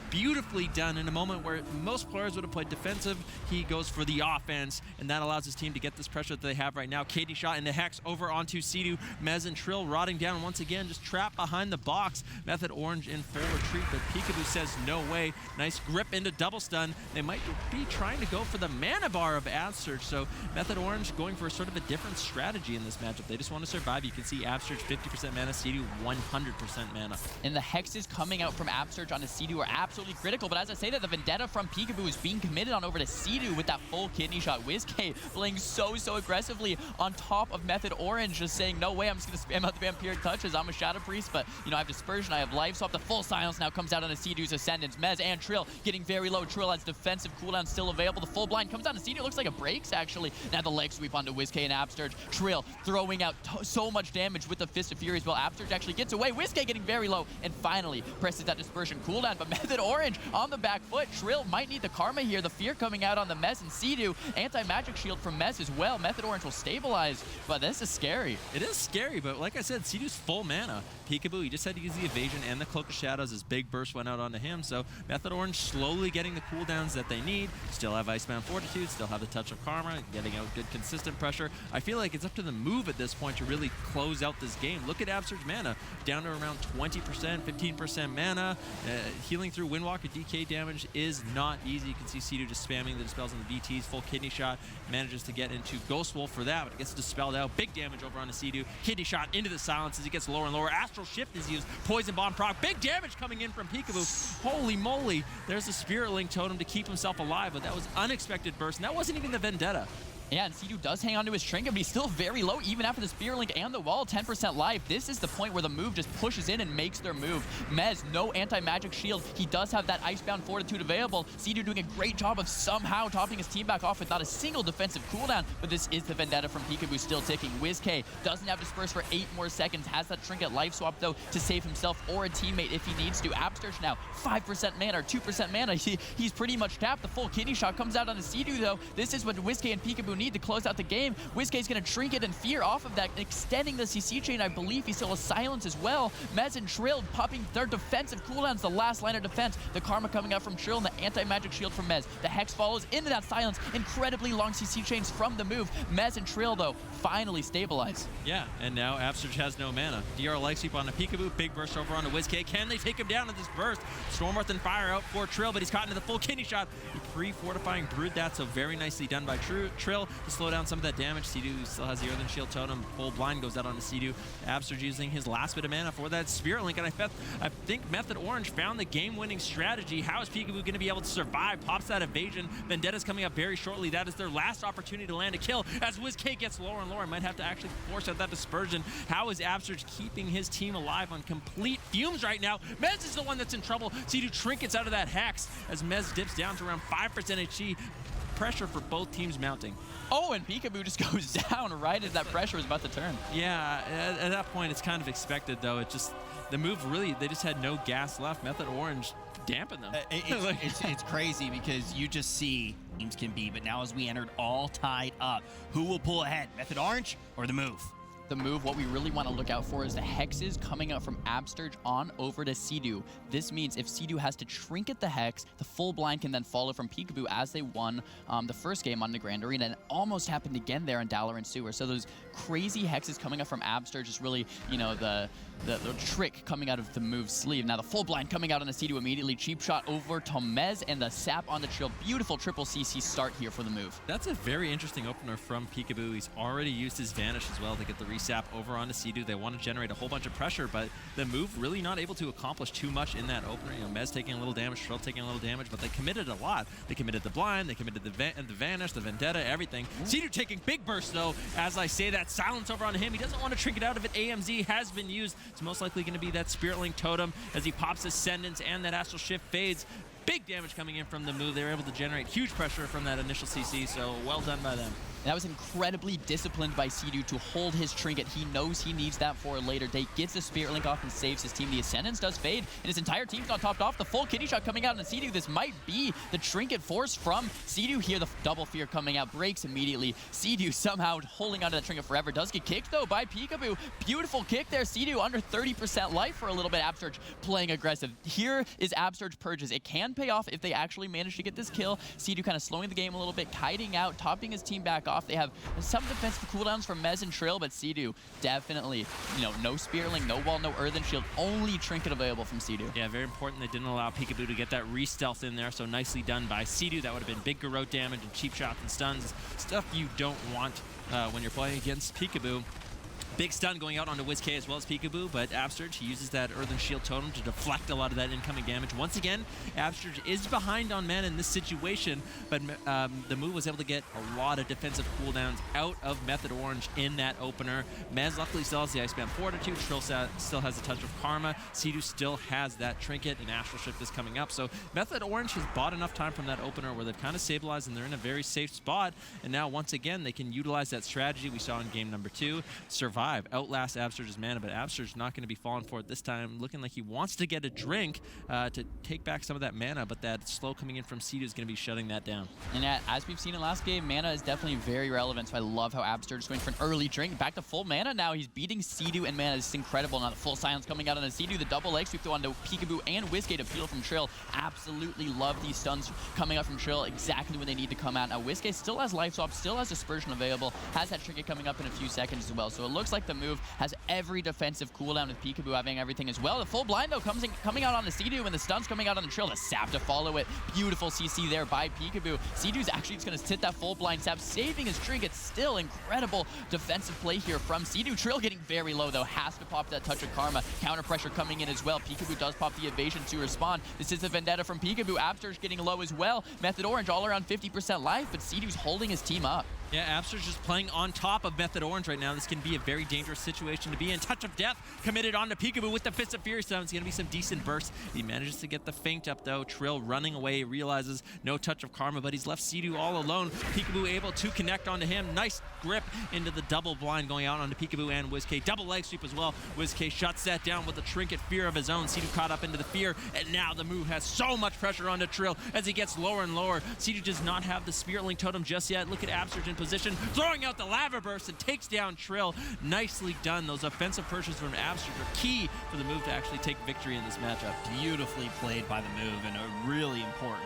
Beautifully done in a moment where most players would have played defensive. He goes for the offense, and that allows his team to get this pressure that they have right now. Katie shot into Hex over onto Sea-Doo. Mez and Trill rotting down once again, just trapped behind the box. Method Orange in full retreat, but Peekaboo says no way. Nice grip into double stun. They might be trying to go for the mana bar of Absterge, so Method Orange going for sort of a different strategy in this matchup. They just want to survive. You can see Absterge 50% mana, Sea-Doo 100% mana. And the hexes coming out from Absterge onto Sea-Doo are absolutely critical, but as I say that, the vendetta from Peekaboo is being committed on over to Sea-Doo with that full kidney shot. WizK playing so aggressively on top of Method Orange, just saying, no way, I'm just going to spam out the vampiric touches. I'm a Shadow Priest, but, I have Dispersion, I have Life Swap. The full silence now comes out on Sea-Doo's Ascendance. Mez and Trill getting very low. Trill has defensive cooldown still available. The full blind comes down to Sea-Doo. Looks like it breaks, actually. Now the leg sweep onto WizK and Absterge. Trill throwing out so much damage with the Fist of Fury as well. Absterge actually gets away. WizK getting very low and finally presses that Dispersion cooldown, but Method Orange on the back foot. Trill might need the Karma here. The Fear coming out on the Mez and Sea-Doo. Anti-magic shield from Mez as well. Method Orange will stabilize, but this is scary. It is scary, but like I said, Sea-Doo's full mana. Peekaboo, he just had to use the evasion and the Cloak of Shadows. His big burst went out onto him, so Method Orange slowly getting the cooldowns that they need. Still have Icebound Fortitude, still have the Touch of Karma, getting out good consistent pressure. I feel like it's up to the move at this point to really close out this game. Look at Absterge mana, down to around 20%, 15% mana. Healing through Windwalker DK damage is not easy. You can see Sea-Doo just spamming the dispels on the DTs. Full kidney shot, manages to get into Ghost Wolf for that, but it gets dispelled out. Big damage over on the Sea-Doo. Kidney shot into the silence as he gets lower and lower. Astral Shift is used. Poison Bomb proc. Big damage coming in from Peekaboo. Holy moly. There's a Spirit Link totem to keep himself alive, but that was unexpected burst, and that wasn't even the Vendetta. Yeah, and Sea-Doo does hang on to his trinket, but he's still very low even after the Spear Link and the wall, 10% life. This is the point where the move just pushes in and makes their move. Mez, no anti-magic shield. He does have that Icebound Fortitude available. Sea-Doo doing a great job of somehow topping his team back off with not a single defensive cooldown, but this is the Vendetta from Peekaboo still ticking. WizK doesn't have Disperse for 8 more seconds, has that trinket life swap though to save himself or a teammate if he needs to. Absterge now, 5% mana or 2% mana. He's pretty much tapped. The full kidney shot comes out on the Sea-Doo though. This is what WizK and Peekaboo need to close out the game. WizK's gonna trinket and fear off of that, extending the CC chain. I believe he still has silence as well. Mez and Trill popping their defensive cooldowns, the last line of defense. The Karma coming out from Trill and the anti-magic shield from Mez. The Hex follows into that silence. Incredibly long CC chains from the move. Mez and Trill though finally stabilize. Yeah, and now Absterge has no mana. DR Life Sweep on the Peekaboo, big burst over on the WizK. Can they take him down in this burst? Storm Earth and Fire out for Trill, but he's caught into the full kidney shot. He pre-fortifying Brood that, so very nicely done by Trill. Trill to slow down some of that damage. Sea-Doo still has the Earthen Shield Totem. Full blind goes out onto Sea-Doo. Absurge using his last bit of mana for that Spirit Link, and I think Method Orange found the game-winning strategy. How is Peekaboo going to be able to survive? Pops that evasion. Vendetta's coming up very shortly. That is their last opportunity to land a kill as WizK gets lower and lower. Might have to actually force out that dispersion. How is Absurge keeping his team alive on complete fumes right now? Mez is the one that's in trouble. Sea-Doo trinkets out of that Hex as Mez dips down to around 5% HP. Pressure for both teams mounting. Oh, and Peekaboo just goes down right as that pressure was about to turn. Yeah, at that point, it's kind of expected, though. It just, the move really, they just had no gas left. Method Orange dampened them. It's crazy because you just see teams can be, but now as we entered all tied up, who will pull ahead, Method Orange or the move? The move, what we really want to look out for is the hexes coming up from Absurge on over to Sea-Doo. This means if Sea-Doo has to trinket the hex, the full blind can then follow from Peekaboo as they won the first game on the Grand Arena, and it almost happened again there in Dalaran Sewer. So those crazy hexes coming up from Absurge is really, you know, the trick coming out of the move's sleeve. Now the full blind coming out on the Sea-Doo immediately. Cheap shot over to Mez and the sap on the Trill. Beautiful triple CC start here for the move. That's a very interesting opener from Peekaboo. He's already used his Vanish as well to get the resap over onto Sea-Doo. They want to generate a whole bunch of pressure, but the move really not able to accomplish too much in that opener. You know, Mez taking a little damage, Trill taking a little damage, but they committed a lot. They committed the blind, they committed the Vanish, the Vendetta, everything. Sea-Doo taking big burst though. As I say that, silence over on him. He doesn't want to trinket out of it. AMZ has been used. It's most likely going to be that Spirit Link Totem as he pops Ascendance and that Astral Shift fades. Big damage coming in from the move. They were able to generate huge pressure from that initial CC, so well done by them. That was incredibly disciplined by Sea-Doo to hold his trinket. He knows he needs that for a later date. Gets the Spirit Link off and saves his team. The Ascendance does fade, and his entire team's not topped off. The full kitty shot coming out on Sea-Doo. This might be the trinket force from Sea-Doo here. The double fear coming out, breaks immediately. Sea-Doo somehow holding onto that trinket forever. Does get kicked though by Peekaboo. Beautiful kick there. Sea-Doo under 30% life for a little bit. Absurge playing aggressive. Here is Absurge Purges. It can pay off if they actually manage to get this kill. Sea-Doo kind of slowing the game a little bit, kiting out, topping his team back off. They have some defensive cooldowns from Mez and Trill, but Sea-Doo definitely, you know, no Spirit Link, no wall, no Earthen Shield, only trinket available from Sea-Doo. Yeah, very important they didn't allow Peekaboo to get that re-stealth in there, so nicely done by Sea-Doo. That would have been big garrote damage and cheap shots and stuns, stuff you don't want when you're playing against Peekaboo. Big stun going out onto WizK as well as Peekaboo, but Absurge, he uses that Earthen Shield Totem to deflect a lot of that incoming damage. Once again, Absurge is behind on mana in this situation, but the move was able to get a lot of defensive cooldowns out of Method Orange in that opener. Mez luckily still has the Iceman Fortitude, Trill still has a touch of Karma, Sea-Doo still has that trinket, and Astral Shift is coming up. So Method Orange has bought enough time from that opener where they've kind of stabilized and they're in a very safe spot, and now once again they can utilize that strategy we saw in game number 2, survive, outlast Absurge's mana, but Absurge's not going to be falling for it this time, looking like he wants to get a drink to take back some of that mana, but that slow coming in from Sea-Doo is going to be shutting that down. And as we've seen in last game, mana is definitely very relevant, so I love how Absurge is going for an early drink. Back to full mana now, he's beating Sea-Doo and mana is incredible. Now the full silence coming out on a Sea-Doo, the double leg sweep though onto Peekaboo and WizK to peel from Trill. Absolutely love these stuns coming out from Trill exactly when they need to come out. Now WizK still has life swap, still has dispersion available, has that trinket coming up in a few seconds as well, so it looks like the move has every defensive cooldown with Peekaboo having everything as well. The full blind though coming out on the Sea-Doo and the stuns coming out on the Trill. The sap to follow it. Beautiful CC there by Peekaboo. Sea-Doo's actually just going to sit that full blind sap, saving his trinket. Still incredible defensive play here from Sea-Doo. Trill getting very low though, has to pop that touch of Karma. Counter pressure coming in as well. Peekaboo does pop the evasion to respond. This is the Vendetta from Peekaboo. Absurge getting low as well. Method Orange all around 50% life, but Sea-Doo's holding his team up. Yeah, Absurge just playing on top of Method Orange right now. This can be a very dangerous situation to be in. Touch of Death committed onto Peekaboo with the Fist of Fury Stone. It's going to be some decent bursts. He manages to get the feint up though. Trill running away, realizes no touch of Karma, but he's left Sea-Doo all alone. Peekaboo able to connect onto him. Nice grip into the double blind going out onto Peekaboo and WizK. Double leg sweep as well. WizK shuts that down with a trinket fear of his own. Sea-Doo caught up into the fear, and now the move has so much pressure onto Trill as he gets lower and lower. Sea-Doo does not have the Spirit Link Totem just yet. Look at Absurge in position, throwing out the Lava Burst and takes down Trill. Nicely done. Those offensive purchases from Absurge are key for the move to actually take victory in this matchup. Beautifully played by the move, and a really important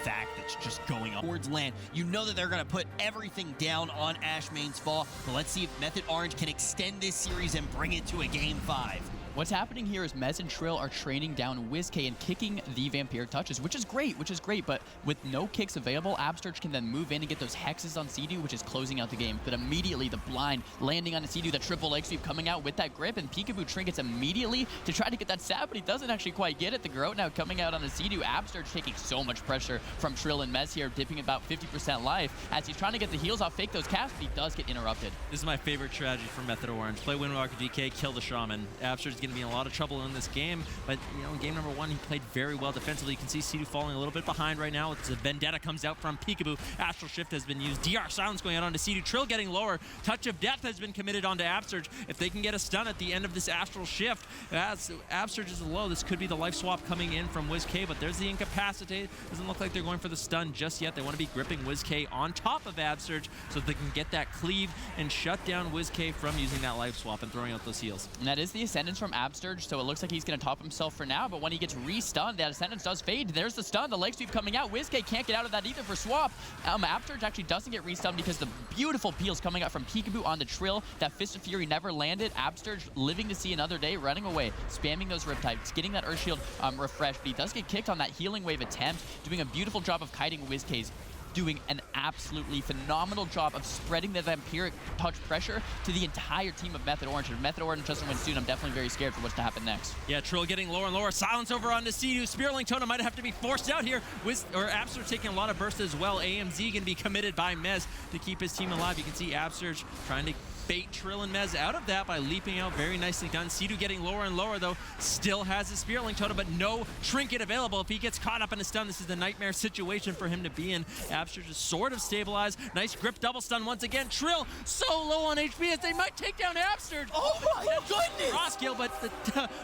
fact that It's just going up towards land. You know that they're going to put everything down on Ashmane's Fall, but let's see if Method Orange can extend this series and bring it to a Game 5. What's happening here is Mez and Trill are training down WizK and kicking the Vampire touches, which is great, but with no kicks available, Absturge can then move in and get those hexes on Sea-Doo, which is closing out the game. But immediately, the blind landing on the Sea-Doo, the triple leg sweep coming out with that grip, and Peekaboo trinkets immediately to try to get that stab, but he doesn't actually quite get it. The Garrote now coming out on the Sea-Doo. Absturge taking so much pressure from Trill and Mez here, dipping about 50% life as he's trying to get the heals off, fake those casts, but he does get interrupted. This is my favorite strategy for Method Orange. Play Windwalker DK, kill the Shaman. Absturge is going to be in a lot of trouble in this game, but in game number 1, he played very well defensively. You can see Sea-Doo falling a little bit behind right now. It's a Vendetta comes out from Peekaboo. Astral Shift has been used. DR Silence going out onto Sea-Doo. Trill getting lower. Touch of Death has been committed onto Absturge. If they can get a stun at the end of this Astral Shift, as Absturge is low, this could be the life swap coming in from WizK, but there's the Incapacitate. Doesn't look like they're going for the stun just yet. They want to be gripping WizK on top of Absturge so they can get that cleave and shut down WizK from using that life swap and throwing out those heals. And that is the Ascendance from Absturge, so it looks like he's going to top himself for now, but when he gets re-stunned, that Ascendance does fade. There's the stun, the leg sweep coming out. WizK can't get out of that either for swap. Absturge actually doesn't get re-stunned because the beautiful peels coming out from Peekaboo on the Trill. That Fist of Fury never landed. Absturge living to see another day, running away, spamming those Riptides, getting that Earth Shield refreshed, but he does get kicked on that healing wave attempt, doing a beautiful job of kiting WizK's, doing an absolutely phenomenal job of spreading the Vampiric touch pressure to the entire team of Method Orange. If Method Orange doesn't win soon, I'm definitely very scared for what's to happen next. Yeah, Trill getting lower and lower. Silence over onto Sea-Doo. Spearlink Totem might have to be forced out here. Absturge taking a lot of bursts as well. AMZ going to be committed by Mez to keep his team alive. You can see Absturge trying to bait Trill and Mez out of that by leaping out. Very nicely done. Sea-Doo getting lower and lower, though. Still has his Spearlink Totem, but no trinket available. If he gets caught up in a stun, this is the nightmare situation for him to be in. Absturge is sort of stabilized. Nice grip double stun once again. Trill so low on HP as they might take down Absturge. Oh my goodness! Cross kill, but the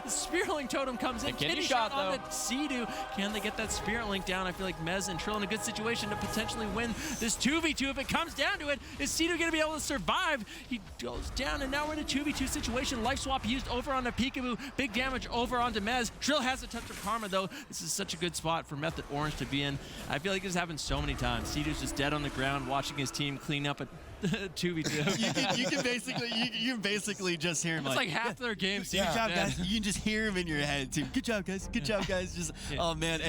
Spearlink Totem comes in. Kidney shot shot, on the Sea-Doo. Can they get that Spirit Link down? I feel like Mez and Trill in a good situation to potentially win this 2v2. If it comes down to it, is Sea-Doo going to be able to survive? He goes down, and now we're in a 2v2 situation. Life swap used over onto Peekaboo. Big damage over onto Mez. Trill has a touch of karma, though. This is such a good spot for Method Orange to be in. I feel like this happens so many times. Sea-Doo's just dead on the ground watching his team clean up a 2v2. you can basically just hear him. It's like half their game. Good job, guys. You can just hear him in your head too. Good job, guys. Good job, guys. Just oh man.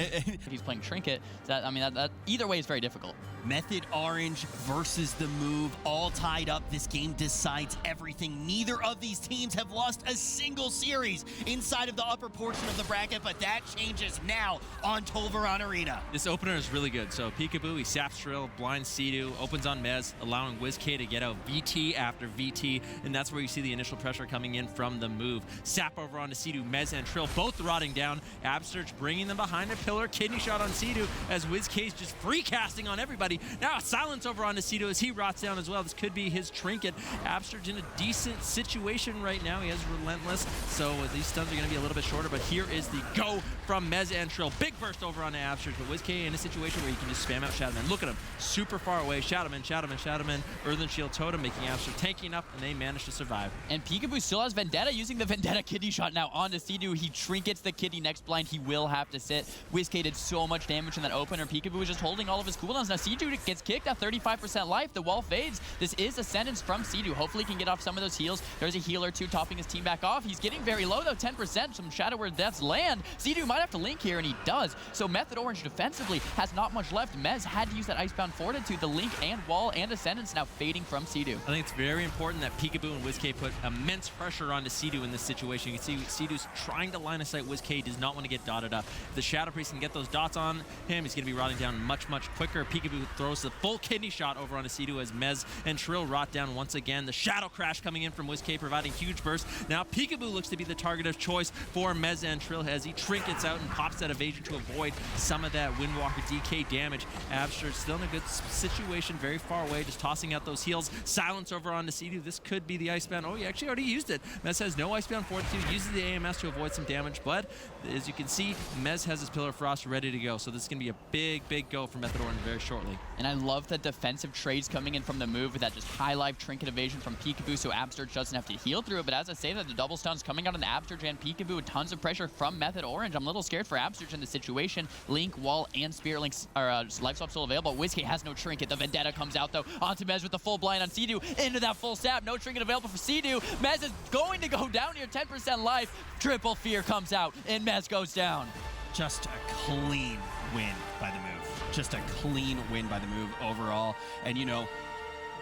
He's playing Trinket. That either way is very difficult. Method Orange versus the Move, all tied up. This game decides everything. Neither of these teams have lost a single series inside of the upper portion of the bracket, but that changes now on Tolvaron Arena. This opener is really good. So Peekaboo, he saps Trill, blinds Sea-Doo, opens on Mez, allowing WizK to get out VT after VT, and that's where you see the initial pressure coming in from the Move. Sap over onto Sea-Doo, Mez and Trill both rotting down. Absturge bringing them behind a pillar. Kidney shot on Sea-Doo as WizK's just free casting on everybody. Now a silence over onto Sea-Doo as he rots down as well. This could be his trinket. Absturge in a decent situation right now. He has Relentless, so these stuns are going to be a little bit shorter, but here is the go from Mez and Trill. Big burst over onto Absturge, but WizK in a situation where he can just spam out Shadowman. Look at him, super far away. Shadowman. Earthen Shield Totem making Absturge tanking up, and they manage to survive. And Peekaboo still has Vendetta, using the Vendetta kidney shot now onto Sea-Doo. He trinkets the kidney next blind. He will have to sit. WizK did so much damage in that opener. Peekaboo was just holding all of his cooldowns. Now Sea-Doo gets kicked at 35% life. The wall fades. This is Ascendance from Sea-Doo. Hopefully he can get off some of those heals. There's a healer too topping his team back off. He's getting very low though, 10%. Some Shadow Word Deaths land. Sea-Doo might have to link here, and he does. So Method Orange defensively has not much left. Mez had to use that Icebound Fortitude. The link and wall and Ascendance now fading from Sea-Doo. I think it's very important that Peekaboo and WizK put immense pressure onto Sea-Doo in this situation. You can see Sea-Doo's trying to line of sight. WizK does not want to get dotted up. If the Shadow Priest can get those dots on him, he's going to be rotting down much quicker. Peekaboo throws the full kidney shot over onto Sea-Doo as Mez and Trill rot down once again. The Shadow Crash coming in from WizK providing huge burst. Now Peekaboo looks to be the target of choice for Mez and Trill as he trinkets out and pops that evasion to avoid some of that Windwalker DK damage. Absturge still in a good situation, very far away, just tossing out those heals. Silence over onto Sea-Doo. This could be the Icebound. Oh, he actually already used it. Mez has no Icebound Fortitude, uses the AMS to avoid some damage, but as you can see, Mez has his Pillar of Frost ready to go, so this is going to be a big go for Method Orange very shortly. And I love the defensive trades coming in from the move with that just high life trinket evasion from Peekaboo, so Absterge doesn't have to heal through it. But as I say that, the double stuns coming out on Absterge and Peekaboo with tons of pressure from Method Orange. I'm a little scared for Absterge in this situation. Link, Wall, and Spirit Link's life swap still available. Whiskey has no trinket. The Vendetta comes out though onto Mez with the full blind on Sea-Doo into that full stab. No trinket available for Sea-Doo. Mez is going to go down here, 10% life. Triple Fear comes out and Mez goes down. Just a clean win by the move. Just a clean win by the move overall. And you know,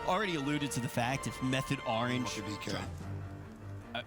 already alluded to the fact if Method Orange.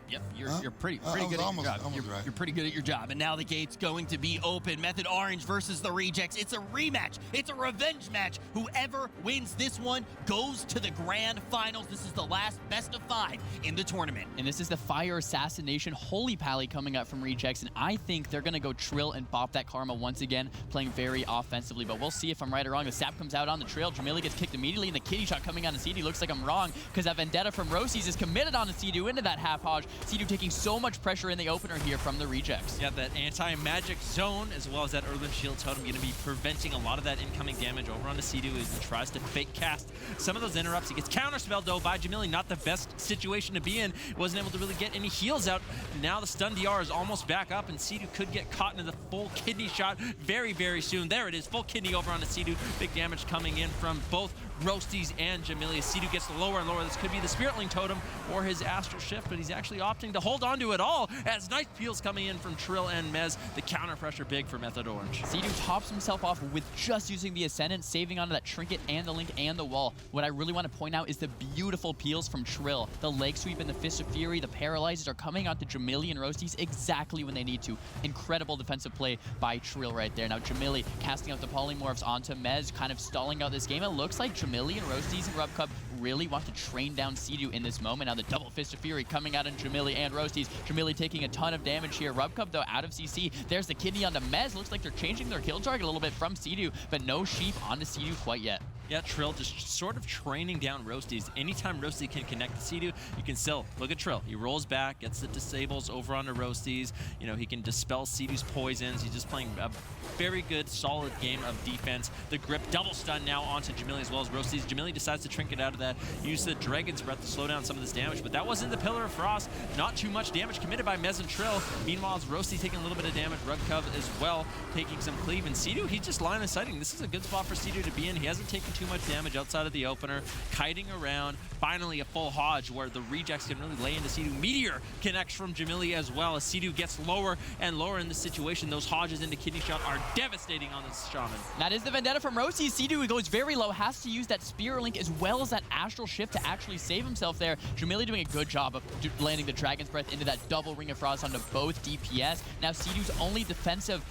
Yep, you're pretty good at your job. You're pretty good at your job. And now the gate's going to be open. Method Orange versus the Rejects. It's a rematch. It's a revenge match. Whoever wins this one goes to the grand finals. This is the last best of 5 in the tournament. And this is the Fire Assassination Holy Pally coming up from Rejects. And I think they're going to go Trill and bop that Karma once again, playing very offensively. But we'll see if I'm right or wrong. The sap comes out on the trail. Jamili gets kicked immediately. And the kitty shot coming on to Sea-Doo. Looks like I'm wrong because that Vendetta from Rosies is committed on to Sea-Doo into that half hodge. Sea-Doo taking so much pressure in the opener here from the Rejects. Yeah, that anti-magic zone as well as that Earthen Shield Totem going to be preventing a lot of that incoming damage over onto Sea-Doo as he tries to fake cast some of those interrupts. He gets counterspelled though by Jamili. Not the best situation to be in. Wasn't able to really get any heals out. Now the stun DR is almost back up and Sea-Doo could get caught into the full kidney shot very soon. There it is, full kidney over onto Sea-Doo. Big damage coming in from both Roasties and Jamili. Sea-Doo gets lower and lower. This could be the Spirit Link Totem or his Astral Shift, but he's actually opting to hold on to it all as nice peels coming in from Trill and Mez. The counter pressure big for Method Orange. Sea-Doo tops himself off with just using the Ascendant, saving onto that Trinket and the Link and the Wall. What I really want to point out is the beautiful peels from Trill. The Leg Sweep and the Fist of Fury, the Paralyzes are coming out to Jamili and Roasties exactly when they need to. Incredible defensive play by Trill right there. Now Jamili casting out the Polymorphs onto Mez, kind of stalling out this game. It looks like Jamili and Roasties and RubCub really want to train down Sea-Doo in this moment. Now the double Fist of Fury coming out on Jamili and Roasties. Jamili taking a ton of damage here. RubCub though out of CC. There's the kidney onto Mez. Looks like they're changing their kill target a little bit from Sea-Doo, but no sheep onto Sea-Doo quite yet. Yeah, Trill just sort of training down Roasties. Anytime Roasty can connect to Sea-Doo, you can still look at Trill. He rolls back, gets the disables over onto Roasties. You know, he can dispel Sea-Doo's poisons. He's just playing a very good, solid game of defense. The grip double stun now onto Jamili as well as Roasties. Jamili decides to trinket out of that, use the Dragon's Breath to slow down some of this damage, but that wasn't the Pillar of Frost. Not too much damage committed by Mez and Trill. Meanwhile, it's Roasty taking a little bit of damage, RubCub as well taking some cleave, and Sea-Doo, he's just line of sighting. This is a good spot for Sea-Doo to be in. He hasn't taken too much damage outside of the opener, kiting around. Finally, a full Hodge where the Rejects can really lay into Sea-Doo. Meteor connects from Jamili as well as Sea-Doo gets lower and lower in this situation. Those Hodges into Kidney Shot are devastating on this Shaman. That is the Vendetta from Rosie. Sea-Doo goes very low, has to use that Spirit Link as well as that Astral Shift to actually save himself there. Jamili doing a good job of landing the Dragon's Breath into that double Ring of Frost onto both DPS. Now Sea-Doo's only defensive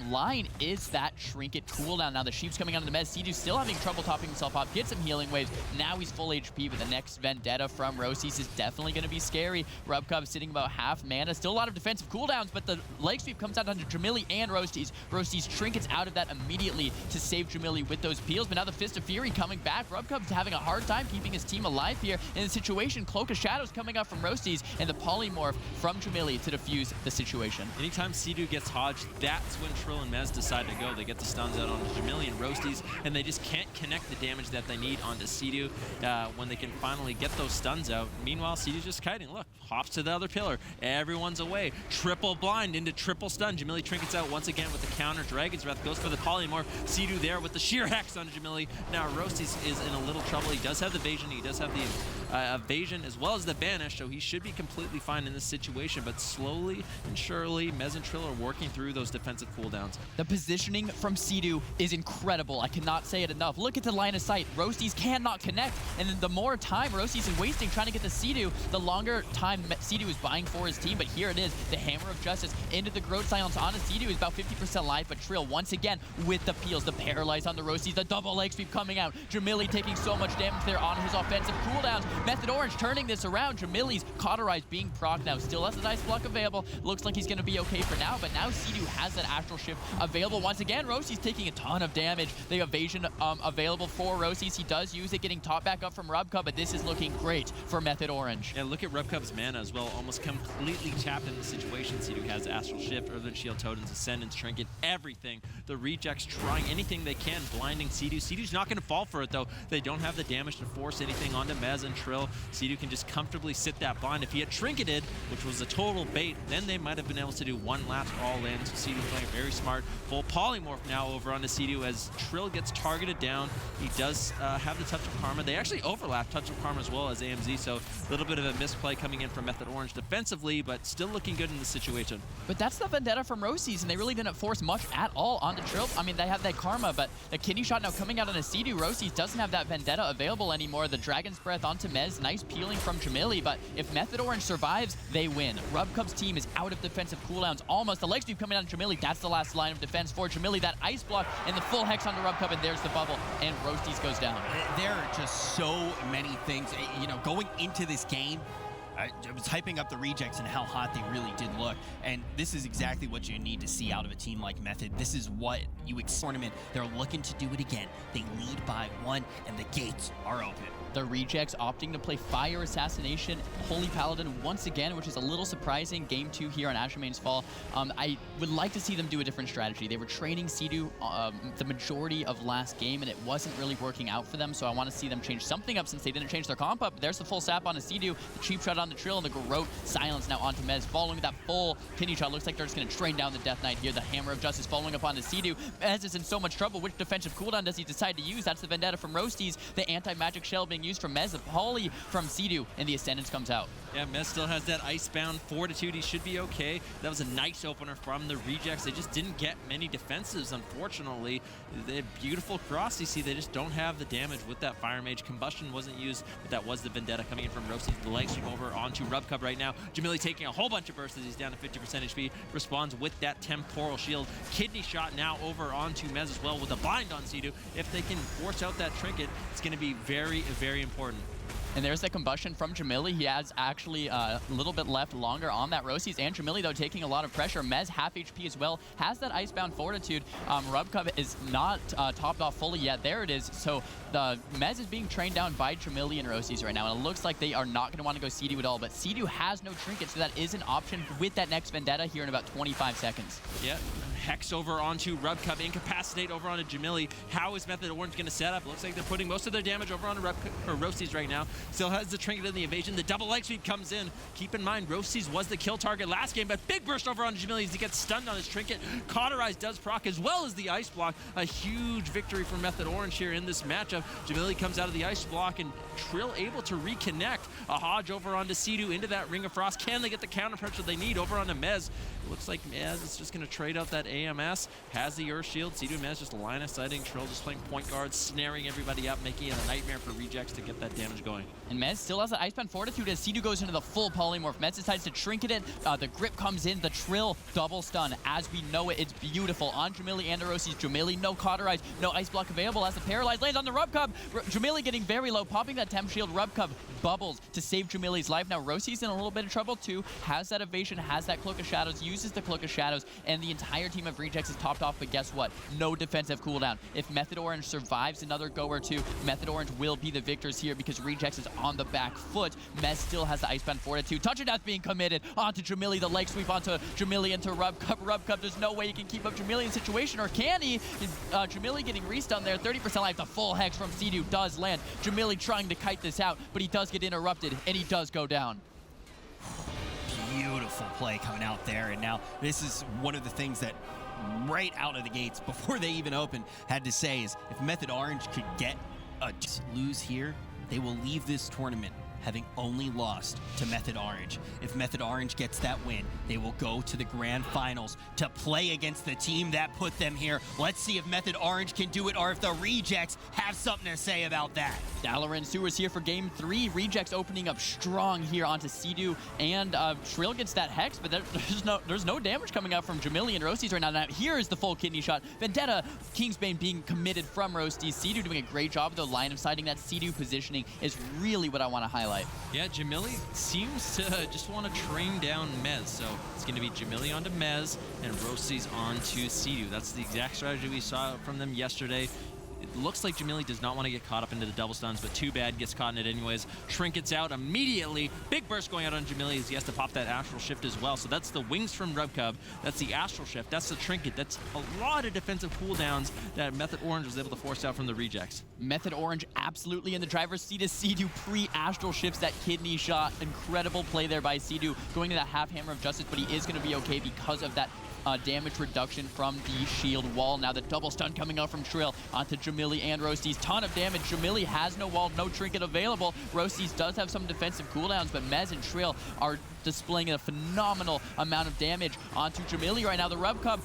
line is that Trinket cooldown. Now the Sheep's coming onto the Mez. Sea-Doo's still having trouble topping himself up, gets some healing waves. Now he's full HP, but the next Vendetta from Rosies is definitely going to be scary. RubCub sitting about half mana. Still a lot of defensive cooldowns, but the Leg Sweep comes out onto Jamili and Roasties. Roasties trinkets out of that immediately to save Jamili with those peels, but now the Fist of Fury coming back. RubCub's having a hard time keeping his team alive here in the situation. Cloak of Shadows coming up from Roasties and the Polymorph from Jamili to defuse the situation. Anytime Sea-Doo gets Hodged, that's when Trill and Mez decide to go. They get the stuns out onto Jamili and Roasties, and they just can't connect the damage that they need onto Sea-Doo when they can finally get those stuns out. Meanwhile, Sea-Doo's just kiting. Look, hops to the other pillar. Everyone's away. Triple blind into triple stun. Jamili trinkets out once again with the counter. Dragon's Breath goes for the Polymorph. Sea-Doo there with the sheer hex onto Jamili. Now Roasties is in a little trouble. He does have the evasion. He does have the evasion as well as the banish, so he should be completely fine in this situation, but slowly and surely, Mez and Trill are working through those defensive cooldowns. The positioning from Sea-Doo is incredible. I cannot say it enough. Look at the line of sight. Roasties cannot connect, and then the more time Roasties is wasting trying to get the Sea-Doo, the longer time Sea-Doo is buying for his team, but here it is. The Hammer of Justice into the Growth Silence on Sea-Doo is about 50% life, but Trill once again with the peels, the Paralyze on the Roasties, the double Leg Sweep coming out. Jamili taking so much damage there on his offensive cooldowns. Method Orange turning this around. Jamili's cauterized being proc now. Still has the Ice Block available. Looks like he's going to be okay for now, but now Sea-Doo has that Astral Shift available once again. Rosie's taking a ton of damage. The evasion available for Rosie's. He does use it, getting top back up from Rubcub, but this is looking great for Method Orange. Yeah, look at Rubcub's mana as well. Almost completely tapped in the situation. Sea-Doo has Astral Shift, Earthbound Shield, Totems, Ascendance, Trinket, everything. The Rejects trying anything they can, blinding Sea-Doo. Sea-Doo's not going to fall for it, though. They don't have the damage to force anything onto Mez and Trill. Sea-Doo can just comfortably sit that blind. If he had Trinketed, which was a total bait, then they might have been able to do one last all-in. So Sea-Doo playing very smart. Full Polymorph now over onto Sea-Doo as Trill gets targeted down. He does have the Touch of Karma. They actually overlap Touch of Karma as well as AMZ, so a little bit of a misplay coming in from Method Orange defensively, but still looking good in the situation. But that's the Vendetta from Rosie's, and they really didn't force much at all onto Trill. I mean, they have that Karma, but the Kidney Shot now coming out on a Sea-Doo. Rosie's doesn't have that Vendetta available anymore. The Dragon's Breath onto Mez, nice peeling from Jamili, but if Method Orange survives, they win. Rubcub's team is out of defensive cooldowns almost. The leg sweep coming on Jamili, that's the last line of defense for Jamili. That Ice Block and the full Hex onto Rubcub, and there's the bubble, and Roasties goes down. There are just so many things. You know, going into this game, I was hyping up the Rejects and how hot they really did look, and this is exactly what you need to see out of a team like Method. This is what you tournament. They're looking to do it again. They lead by 1, and the gates are open. The Rejects opting to play Fire Assassination, Holy Paladin once again, which is a little surprising. Game 2 here on Ashermane's Fall. I would like to see them do a different strategy. They were training Sea-Doo the majority of last game, and it wasn't really working out for them, so I want to see them change something up since they didn't change their comp up. There's the full sap on a Sea-Doo, the cheap shot on the Trill, and the Garrote silence now onto Mez. Following that full kidney shot, looks like they're just going to train down the Death Knight here. The Hammer of Justice following up on the Sea-Doo. Mez is in so much trouble. Which defensive cooldown does he decide to use? That's the Vendetta from Roasties. The anti-magic shell being used from Mez. The Poly from Sea-Doo, and the Ascendance comes out. Yeah, Mez still has that Icebound Fortitude. He should be okay. That was a nice opener from the Rejects. They just didn't get many defensives, unfortunately. They have beautiful cross. You see, they just don't have the damage with that Fire Mage. Combustion wasn't used, but that was the Vendetta coming in from Roasties. The leg sweep over onto Rubcub right now. Jamili taking a whole bunch of bursts as he's down to 50% HP. Responds with that Temporal Shield. Kidney Shot now over onto Mez as well with a bind on Sea-Doo. If they can force out that Trinket, it's going to be very, very important. And there's the combustion from Jamili. He has actually a little bit left longer on that Rosie's, and Jamili, though, taking a lot of pressure. Mez, half HP as well, has that Icebound Fortitude. Rubcub is not topped off fully yet. There it is. So the Mez is being trained down by Jamili and Rosie's right now, and it looks like they are not going to want to go Sea-Doo at all, but Sea-Doo has no Trinket, so that is an option with that next Vendetta here in about 25 seconds. Yeah. Hex over onto Rubcub, Incapacitate over onto Jamili. How is Method Orange going to set up? Looks like they're putting most of their damage over onto Roasties right now. Still has the Trinket in the evasion. The double leg sweep comes in. Keep in mind, Roasties was the kill target last game, but big burst over onto Jamili as he gets stunned on his Trinket. Cauterize does proc as well as the Ice Block. A huge victory for Method Orange here in this matchup. Jamili comes out of the Ice Block, and Trill able to reconnect. A Hodge over onto Sea-Doo into that Ring of Frost. Can they get the counter pressure they need over onto Mez? It looks like Mez is just going to trade out that AMS. Has the Earth Shield. Sea-Doo and Mez just line of sighting. Trill just playing point guard, snaring everybody up, making it a nightmare for Rejects to get that damage going. And Mez still has that Icebound Fortitude as Sea-Doo goes into the full Polymorph. Mez decides to Trinket it. The grip comes in. The Trill double stun. As we know it, it's beautiful. On Jamili and Rosie's. Jamili, no Cauterize, no Ice Block available as the Paralyze lands on the Rubcub. Jamili getting very low, popping that Temp Shield. Rubcub bubbles to save Jamili's life. Now Rosie's in a little bit of trouble too. Has that evasion, has that Cloak of Shadows, uses the Cloak of Shadows, and the entire team of Rejects is topped off, but guess what? No defensive cooldown. If Method Orange survives another go or two, Method Orange will be the victors here because Rejects is on the back foot. Mez still has the Icebound Fortitude. Touch of Death being committed onto Jamili. The leg sweep onto Jamili into Rubcub. Rubcub, there's no way he can keep up Jamili in the situation, or can he? Jamili getting restunned there. 30% life. The full Hex from Sea-Doo does land. Jamili trying to kite this out, but he does get interrupted, and he does go down. Beautiful play coming out there, and now this is one of the things that right out of the gates before they even opened had to say is if Method Orange could get a lose here, they will leave this tournament having only lost to Method Orange. If Method Orange gets that win, they will go to the grand finals to play against the team that put them here. Let's see if Method Orange can do it or if the Rejects have something to say about that. Dalaran Sewers here for game 3. Rejects opening up strong here onto Sea-Doo, and Shrill gets that Hex, but there's no damage coming out from Jamili and Roasties right now. Now here is the full kidney shot. Vendetta, Kingsbane being committed from Roasties. Sea-Doo doing a great job, though. Line of sighting that Sea-Doo positioning is really what I want to highlight. highlight. Yeah, Jamili seems to just want to train down Mez. So it's going to be Jamili onto Mez and Rosie's onto Sea-Doo. That's the exact strategy we saw from them yesterday. It looks like Jamili does not want to get caught up into the double stuns, but too bad, gets caught in it anyways. Trinkets out immediately. Big burst going out on Jamili as he has to pop that Astral Shift as well. So that's the wings from Rubcub. That's the Astral Shift. That's the Trinket. That's a lot of defensive cooldowns that Method Orange was able to force out from the rejects. Method Orange absolutely in the driver's seat as Sea-Doo pre-Astral Shifts that kidney shot. Incredible play there by Sea-Doo, going to that half Hammer of Justice, but he is going to be okay because of that damage reduction from the shield wall. Now the double stun coming out from Trill onto Jamili and Roasties. Ton of damage. Jamili has no wall, no trinket available. Roasties does have some defensive cooldowns, but Mez and Trill are displaying a phenomenal amount of damage onto Jamili right now. The Rubcub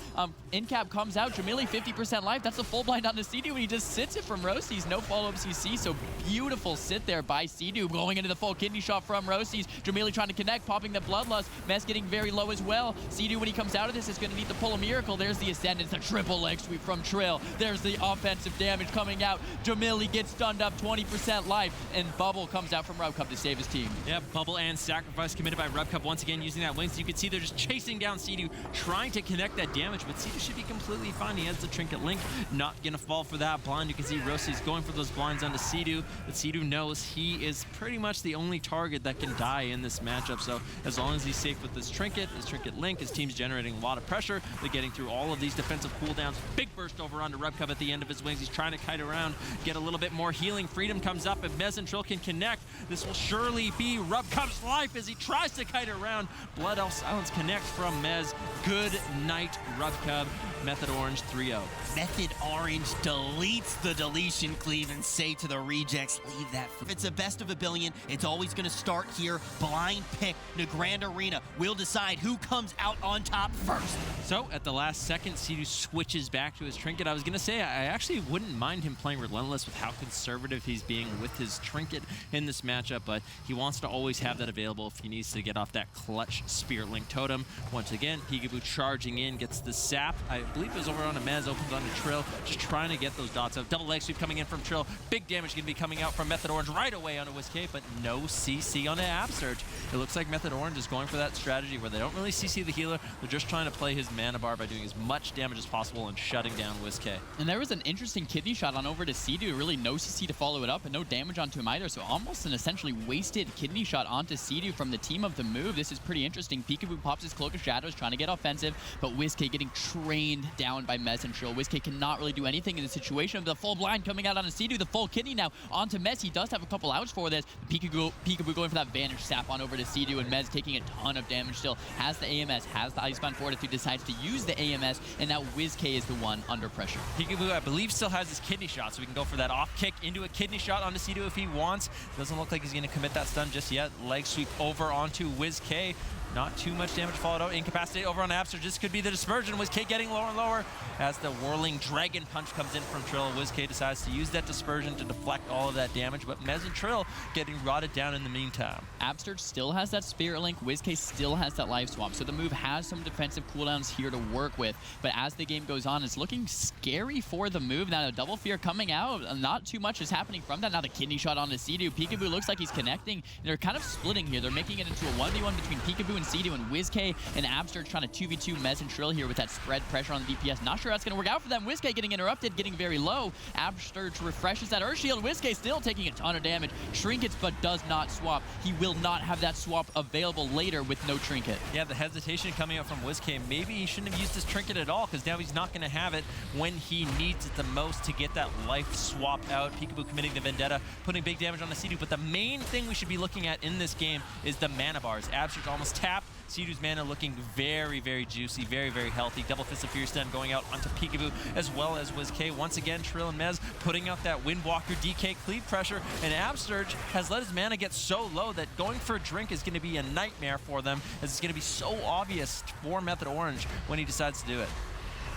in-cap comes out. Jamili 50% life. That's a full blind onto Sea-Doo, and he just sits it from Roasties. No follow-up CC, so beautiful sit there by Sea-Doo. Going into the full kidney shot from Roasties. Jamili trying to connect, popping the Bloodlust. Mez getting very low as well. Sea-Doo, when he comes out of this, is going to need to pull a miracle. There's the Ascendance, the triple leg sweep from Trill. There's the offensive damage coming out. Jamili gets stunned up, 20% life, and Bubble comes out from Rubcub to save his team. Yeah, Bubble and Sacrifice committed by Rubcub once again using that wings. You can see they're just chasing down Sea-Doo, trying to connect that damage, but Sea-Doo should be completely fine. He has the Trinket Link, not gonna fall for that blind. You can see Rossi's going for those blinds onto Sea-Doo, but Sea-Doo knows he is pretty much the only target that can die in this matchup, so as long as he's safe with this Trinket, his Trinket Link, his team's generating a lot of pressure. They're getting through all of these defensive cooldowns. Big burst over onto Rubcub at the end of his wings. He's trying to kite around, get a little bit more healing. Freedom comes up, and Mez and Trill can connect. This will surely be Rubcub's life as he tries to kite around. Blood Elf Silence connects from Mez. Good night, Rubcub. Method Orange 3-0. Method Orange deletes the deletion cleave and say to the rejects, leave that. If it's a best of a billion, it's always going to start here. Blind pick, the Grand Arena will decide who comes out on top first. So at the last second, Sea-Doo switches back to his Trinket. I was going to say, I actually wouldn't mind him playing Relentless with how conservative he's being with his Trinket in this matchup, but he wants to always have that available if he needs to get off that clutch Spirit Link Totem. Once again, Peekaboo charging in, gets the sap. I believe it was over on a Mez, opens onto Trill, just trying to get those dots out. Double leg sweep coming in from Trill. Big damage going to be coming out from Method Orange right away onto WizK, but no CC on the Upsurge. It looks like Method Orange is going for that strategy where they don't really CC the healer. They're just trying to play his mana bar by doing as much damage as possible and shutting down WizK. And there was an interesting kidney shot on over to Sea-Doo. Really no CC to follow it up and no damage onto him either. So almost an essentially wasted kidney shot onto Sea-Doo from the team of the move. This is pretty interesting. Peekaboo pops his Cloak of Shadows, trying to get offensive, but WizK getting trained down by Mez and Trill. WizK cannot really do anything in the situation. The full blind coming out on a Sea-Doo, the full kidney now onto Mez. He does have a couple outs for this. Peekaboo going for that Vanish Sap on over to Sea-Doo, and Mez taking a ton of damage still. Has the AMS, has the Icebound Fortitude, decides to use the AMS, and now WizK is the one under pressure. Peekaboo, I believe, still has his kidney shot, so we can go for that off kick into a kidney shot onto Sea-Doo if he wants. Doesn't look like he's going to commit that stun just yet. Leg sweep over onto WizK. Not too much damage followed out. Incapacitate over on Abster. This could be the dispersion. WizK getting lower and lower as the whirling dragon punch comes in from Trill. WizK decides to use that dispersion to deflect all of that damage, but Mez and Trill getting rotted down in the meantime. Abster still has that Spirit Link. WizK still has that Life Swap. So the move has some defensive cooldowns here to work with. But as the game goes on, it's looking scary for the move. Now the Double Fear coming out. Not too much is happening from that. Now the kidney shot on the Sea-Doo. Peekaboo looks like he's connecting. They're kind of splitting here. They're making it into a 1v1 between Peekaboo and Sea-Doo, and WizK and Abster trying to 2v2 Mez and Trill here with that spread pressure on the DPS. Not sure that's going to work out for them. WizK getting interrupted, getting very low. Abster refreshes that Earth Shield. WizK still taking a ton of damage. Trinkets, but does not swap. He will not have that swap available later with no Trinket. Yeah, the hesitation coming out from WizK. Maybe he shouldn't have used his Trinket at all, because now he's not going to have it when he needs it the most to get that life swap out. Peekaboo committing the Vendetta, putting big damage on the Sea-Doo. But the main thing we should be looking at in this game is the mana bars. Abster's almost tapped. Sea-Doo's mana looking very, very juicy, very, very healthy. Double Fist of Fear Stun going out onto Peekaboo as well as WizK. Once again, Trill and Mez putting out that Windwalker DK cleave pressure, and Absterge has let his mana get so low that going for a drink is going to be a nightmare for them, as it's going to be so obvious for Method Orange when he decides to do it.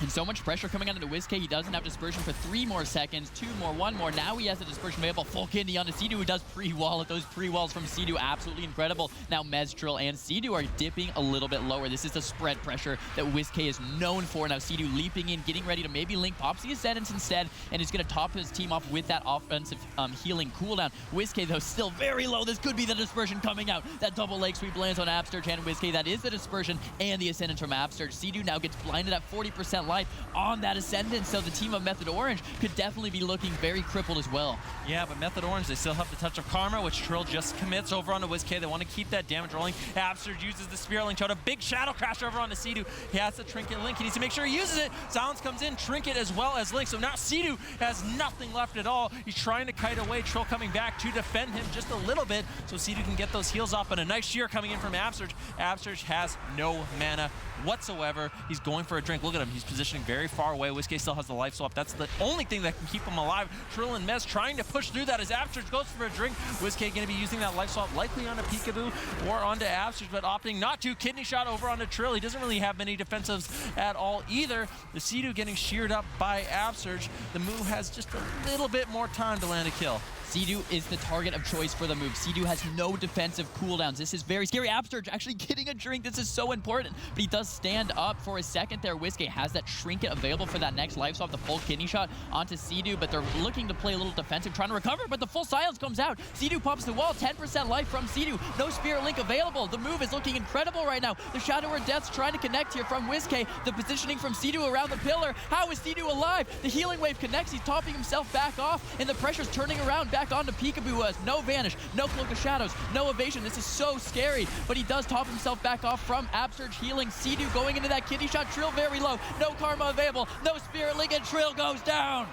And so much pressure coming onto WizK. He doesn't have dispersion for 3 more seconds, 2 more, 1 more. Now he has the dispersion available. Full kidney onto Sea-Doo, who does pre-wall. Those pre-walls from Sea-Doo, absolutely incredible. Now Mez, Trill, and Sea-Doo are dipping a little bit lower. This is the spread pressure that WizK is known for. Now Sea-Doo leaping in, getting ready to maybe link Pops the Ascendants instead, and is going to top his team off with that offensive healing cooldown. WizK, though, still very low. This could be the dispersion coming out. That double leg sweep lands on Absterge and WizK. That is the dispersion and the Ascendants from Absterge. Sea-Doo now gets blinded at 40% life on that Ascendant, so the team of Method Orange could definitely be looking very crippled as well. Yeah, but Method Orange, they still have the touch of Karma, which Trill just commits over onto WizK. They want to keep that damage rolling. Absterge uses the Spirit Link Totem. Big Shadow Crash over onto Sea-Doo. He has the Trinket Link. He needs to make sure he uses it. Silence comes in, Trinket as well as Link. So now Sea-Doo has nothing left at all. He's trying to kite away. Trill coming back to defend him just a little bit so Sea-Doo can get those heals off. But a nice shear coming in from Absterge. Absterge has no mana whatsoever. He's going for a drink. Look at him. He's positioning very far away. WizK still has the life swap. That's the only thing that can keep him alive. Trill and Mez trying to push through that as Absterge goes for a drink. WizK going to be using that life swap likely onto Peekaboo or onto Absterge, but opting not to. Kidney shot over onto Trill. He doesn't really have many defensives at all either. The Sea-Doo getting sheared up by Absterge. The move has just a little bit more time to land a kill. Sea-Doo is the target of choice for the move. Sea-Doo has no defensive cooldowns. This is very scary. Absterge actually getting a drink. This is so important. But he does stand up for a second there. WizK has that trinket available for that next life swap, the full kidney shot onto Sea-Doo, but they're looking to play a little defensive, trying to recover, but the full silence comes out. Sea-Doo pops the wall, 10% life from Sea-Doo. No Spirit Link available. The move is looking incredible right now. The Shadow or Death's trying to connect here from WizK. The positioning from Sea-Doo around the pillar. How is Sea-Doo alive? The healing wave connects. He's topping himself back off, and the pressure's turning around back onto Peekaboo. Has no vanish, no cloak of shadows, no evasion. This is so scary, but he does top himself back off from Absterge healing. Sea-Doo going into that kidney shot. Trill very low, no karma available, no Spirit Link, and Trill goes down.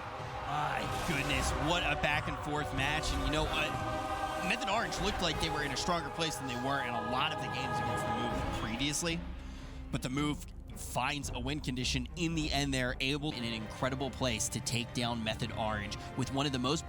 My goodness, what a back and forth match. And you know what? Method Orange looked like they were in a stronger place than they were in a lot of the games against the move previously, but the move finds a win condition in the end. They're able in an incredible place to take down Method Orange with one of the most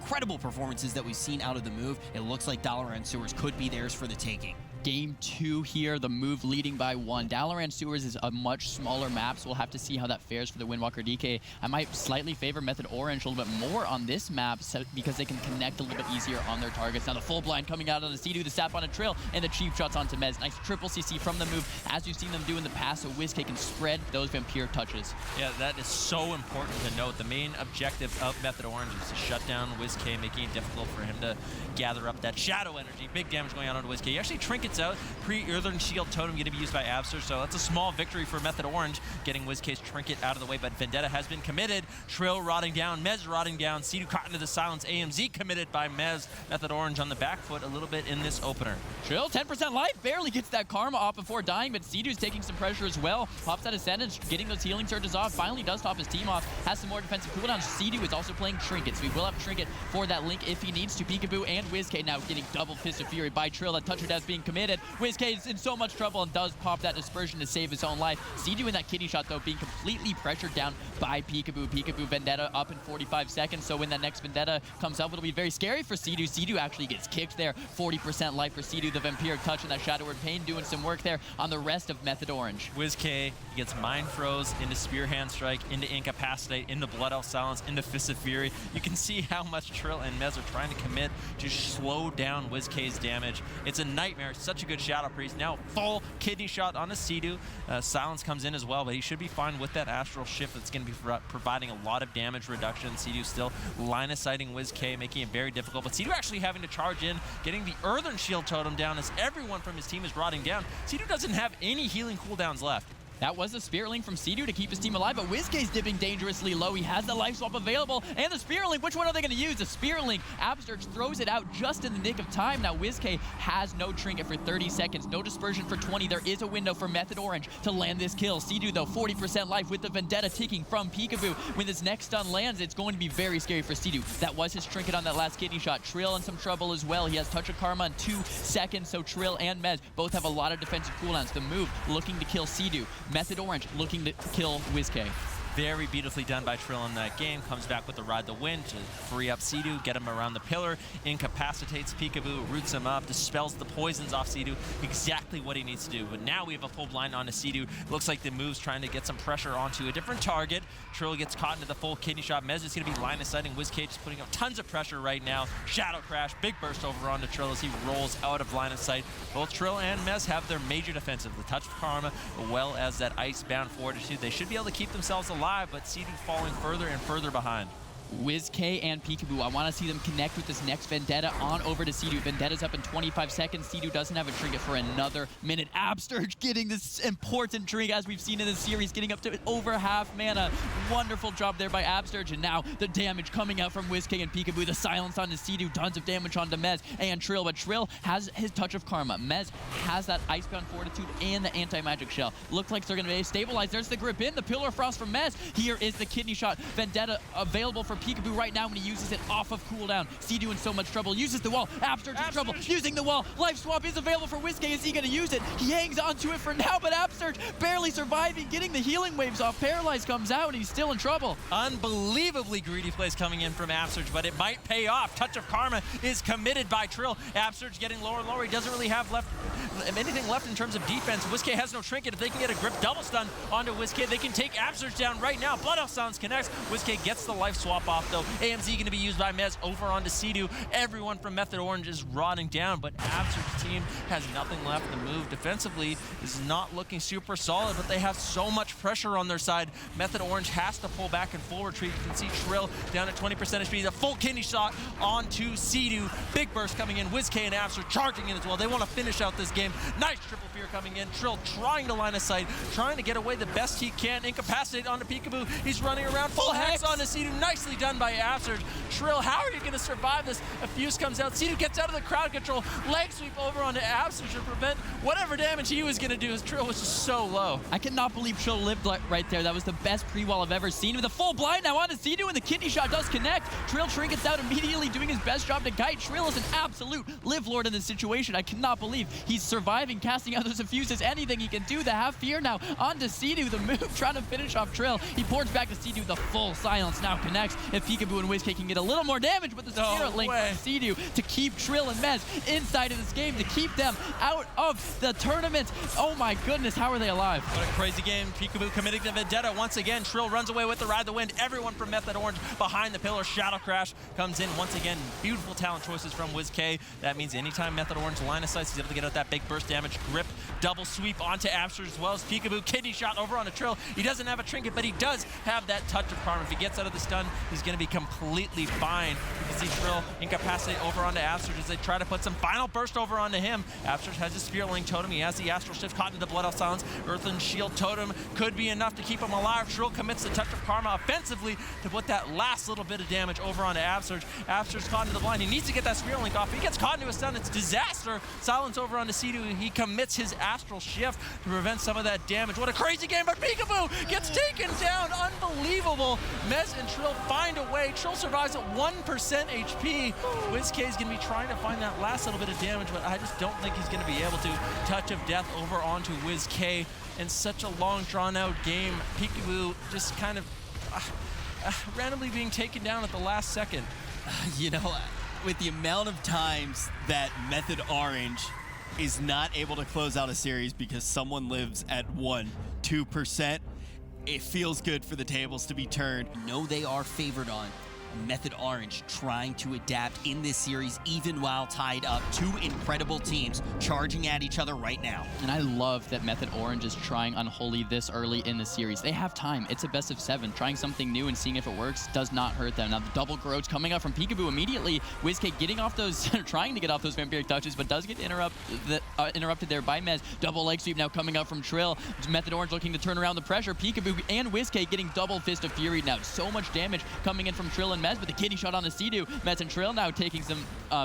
incredible performances that we've seen out of the move. It looks like Dalaran Sewers could be theirs for the taking. Game 2 here, the move leading by 1. Dalaran Sewers is a much smaller map, so we'll have to see how that fares for the Windwalker DK. I might slightly favor Method Orange a little bit more on this map because they can connect a little bit easier on their targets. Now the full blind coming out on the Sea-Doo, the sap on a Trill, and the cheap shots onto Mez. Nice triple CC from the move, as we've seen them do in the past, so WizK can spread those Vampire touches. Yeah, that is so important to note. The main objective of Method Orange is to shut down WizK, making it difficult for him to gather up that shadow energy. Big damage going on onto WizK. He actually trinkets out. Pre-Earthern Shield Totem going to be used by Absterge, so that's a small victory for Method Orange, getting WizK's trinket out of the way, but Vendetta has been committed. Trill rotting down, Mez rotting down, Sea-Doo caught into the silence, AMZ committed by Mez. Method Orange on the back foot a little bit in this opener. Trill, 10% life, barely gets that karma off before dying, but Sea-Doo's taking some pressure as well. Pops that Ascendant, getting those healing surges off, finally does top his team off, has some more defensive cooldowns. Sea-Doo is also playing Trinket, so he will have Trinket for that link if he needs to. Peekaboo and WizK now getting double Fist of Fury by Trill. That toucher death being committed. WizK is in so much trouble and does pop that dispersion to save his own life. Sea-Doo in that kitty shot, though, being completely pressured down by Peekaboo. Peekaboo Vendetta up in 45 seconds, so when that next Vendetta comes up, it'll be very scary for Sea-Doo. Sea-Doo actually gets kicked there. 40% life for Sea-Doo. The Vampire touch and that Shadow Word Pain doing some work there on the rest of Method Orange. WizK gets Mind Froze into Spear Hand Strike, into Incapacitate, into Blood Elf Silence, into Fist of Fury. You can see how much Trill and Mez are trying to commit to slow down WizK's damage. It's a nightmare. Such a good Shadow Priest. Now full kidney shot on a Sea-Doo. Silence comes in as well, but he should be fine with that Astral Shift that's going to be providing a lot of damage reduction. Sea-Doo still line of sighting WizK, making it very difficult, but Sea-Doo actually having to charge in, getting the Earthen Shield Totem down as everyone from his team is rotting down. Sea-Doo doesn't have any healing cooldowns left. That was the Spirit Link from Sea-Doo to keep his team alive, but WizK's dipping dangerously low. He has the life swap available, and the Spirit Link, which one are they going to use? The Spirit Link, Absterge throws it out just in the nick of time. Now WizK has no trinket for 30 seconds, no dispersion for 20. There is a window for Method Orange to land this kill. Sea-Doo, though, 40% life with the Vendetta ticking from Peekaboo. When this next stun lands, it's going to be very scary for Sea-Doo. That was his trinket on that last kidney shot. Trill in some trouble as well. He has Touch of Karma in 2 seconds, so Trill and Mez both have a lot of defensive cooldowns. The move looking to kill Sea-Doo. Method Orange looking to kill WizK. Very beautifully done by Trill in that game. Comes back with the Ride the Wind to free up Sea-Doo, get him around the pillar, incapacitates Peekaboo, roots him up, dispels the poisons off Sea-Doo. Exactly what he needs to do. But now we have a full blind onto Sea-Doo. Looks like the move's trying to get some pressure onto a different target. Trill gets caught into the full kidney shot. Mez is going to be line of sighting. WizK just putting up tons of pressure right now. Shadow Crash, big burst over onto Trill as he rolls out of line of sight. Both Trill and Mez have their major defensive, the Touch of Karma, as well as that Icebound Fortitude. They should be able to keep themselves alive, but Sea-Doo falling further and further behind. WizK and Peekaboo, I want to see them connect with this next Vendetta on over to Sea-Doo. Vendetta's up in 25 seconds. Sea-Doo doesn't have a trinket for another minute. Absterge getting this important trinket as we've seen in this series, getting up to over half mana. Wonderful job there by Absterge, and now the damage coming out from WizK and Peekaboo. The silence on the Sea-Doo, tons of damage onto Mez and Trill, but Trill has his Touch of Karma. Mez has that Icebound Fortitude and the Anti-Magic Shell. Looks like they're going to be stabilized. There's the grip in, the Pillar of Frost from Mez. Here is the Kidney Shot. Vendetta available for Peekaboo right now when he uses it off of cooldown. Sea-Doo in so much trouble, uses the wall. Absterge in trouble, using the wall. Life Swap is available for WizK. Is he going to use it? He hangs onto it for now, but Absterge barely surviving, getting the healing waves off. Paralyze comes out, and he's still in trouble. Unbelievably greedy plays coming in from Absterge, but it might pay off. Touch of Karma is committed by Trill. Absterge getting lower and lower. He doesn't really have anything left in terms of defense. WizK has no trinket. If they can get a grip double stun onto WizK, they can take Absterge down right now. Blood Elf Sounds connects. WizK gets the life swap off, though. AMZ going to be used by Mez over onto Sea-Doo. Everyone from Method Orange is rotting down, but Absterge's team has nothing left. The move defensively is not looking super solid, but they have so much pressure on their side. Method Orange has to pull back and full retreat. You can see Trill down at 20% HP. The full kidney shot onto Sea-Doo. Big burst coming in. WizK and Absterge charging in as well. They want to finish out this game. Nice triple fear coming in. Trill trying to line of sight, trying to get away the best he can. Incapacitate onto Peekaboo. He's running around. Full hex onto Sea-Doo. Nicely done by Absterge. Trill, how are you going to survive this? A fuse comes out. Sea-Doo gets out of the crowd control. Leg sweep over onto Absterge to prevent whatever damage he was going to do, as Trill was just so low. I cannot believe Trill lived right there. That was the best pre-wall I've ever seen. With a full blind now onto Sea-Doo, and the kidney shot does connect. Trill trinkets out immediately, doing his best job to kite. Trill is an absolute live lord in this situation. I cannot believe he's surviving, casting out those infuses, anything he can do. The half fear now onto Sea-Doo. The move trying to finish off Trill. He ports back to Sea-Doo. The full silence now connects. If Peekaboo and WizK can get a little more damage, but the Spirit Link from Sea-Doo to keep Trill and Mez inside of this game, to keep them out of the tournament. Oh my goodness, how are they alive? What a crazy game. Peekaboo committing to Vendetta once again. Trill runs away with the Ride the Wind. Everyone from Method Orange behind the pillar. Shadow Crash comes in once again. Beautiful talent choices from WizK. That means anytime Method Orange line of sight, he's able to get out that big burst damage. Grip, double sweep onto Absterge as well as Peekaboo. Kidney shot over on a Trill. He doesn't have a trinket, but he does have that Touch of Karma. If he gets out of the stun, he's going to be completely fine. You can see Trill incapacitate over onto Absterge as they try to put some final burst over onto him. Absterge has his Spirit Link totem. He has the Astral Shift caught into Blood Elf Silence. Earthland Shield totem could be enough to keep him alive. Trill commits the Touch of Karma offensively to put that last little bit of damage over onto Absterge. Absterge's caught into the blind. He needs to get that Spirit Link off. If he gets caught into a stun, it's disaster. Silence over onto Sea-Doo. He commits his Astral Shift to prevent some of that damage. What a crazy game, but Peekaboo gets taken down. Unbelievable. Mez and Trill find a way. Trill survives at 1% HP. WizK is going to be trying to find that last little bit of damage, but I just don't think he's going to be able to. Touch of Death over onto WizK in such a long, drawn-out game. Peekaboo just kind of randomly being taken down at the last second. You know, with the amount of times that Method Orange is not able to close out a series because someone lives at 2%, it feels good for the tables to be turned. No, they are favored on. Method Orange trying to adapt in this series even while tied up. Two incredible teams charging at each other right now. And I love that Method Orange is trying Unholy this early in the series. They have time. It's a best of 7. Trying something new and seeing if it works does not hurt them. Now the double growths coming up from Peekaboo immediately. WizK getting off those, trying to get off those vampiric touches, but does get interrupted there by Mez. Double leg sweep now coming up from Trill. Method Orange looking to turn around the pressure. Peekaboo and WizK getting double Fist of Fury now. So much damage coming in from Trill and Mez, but the kidney shot on the Sea-Doo. Mez and Trill now taking some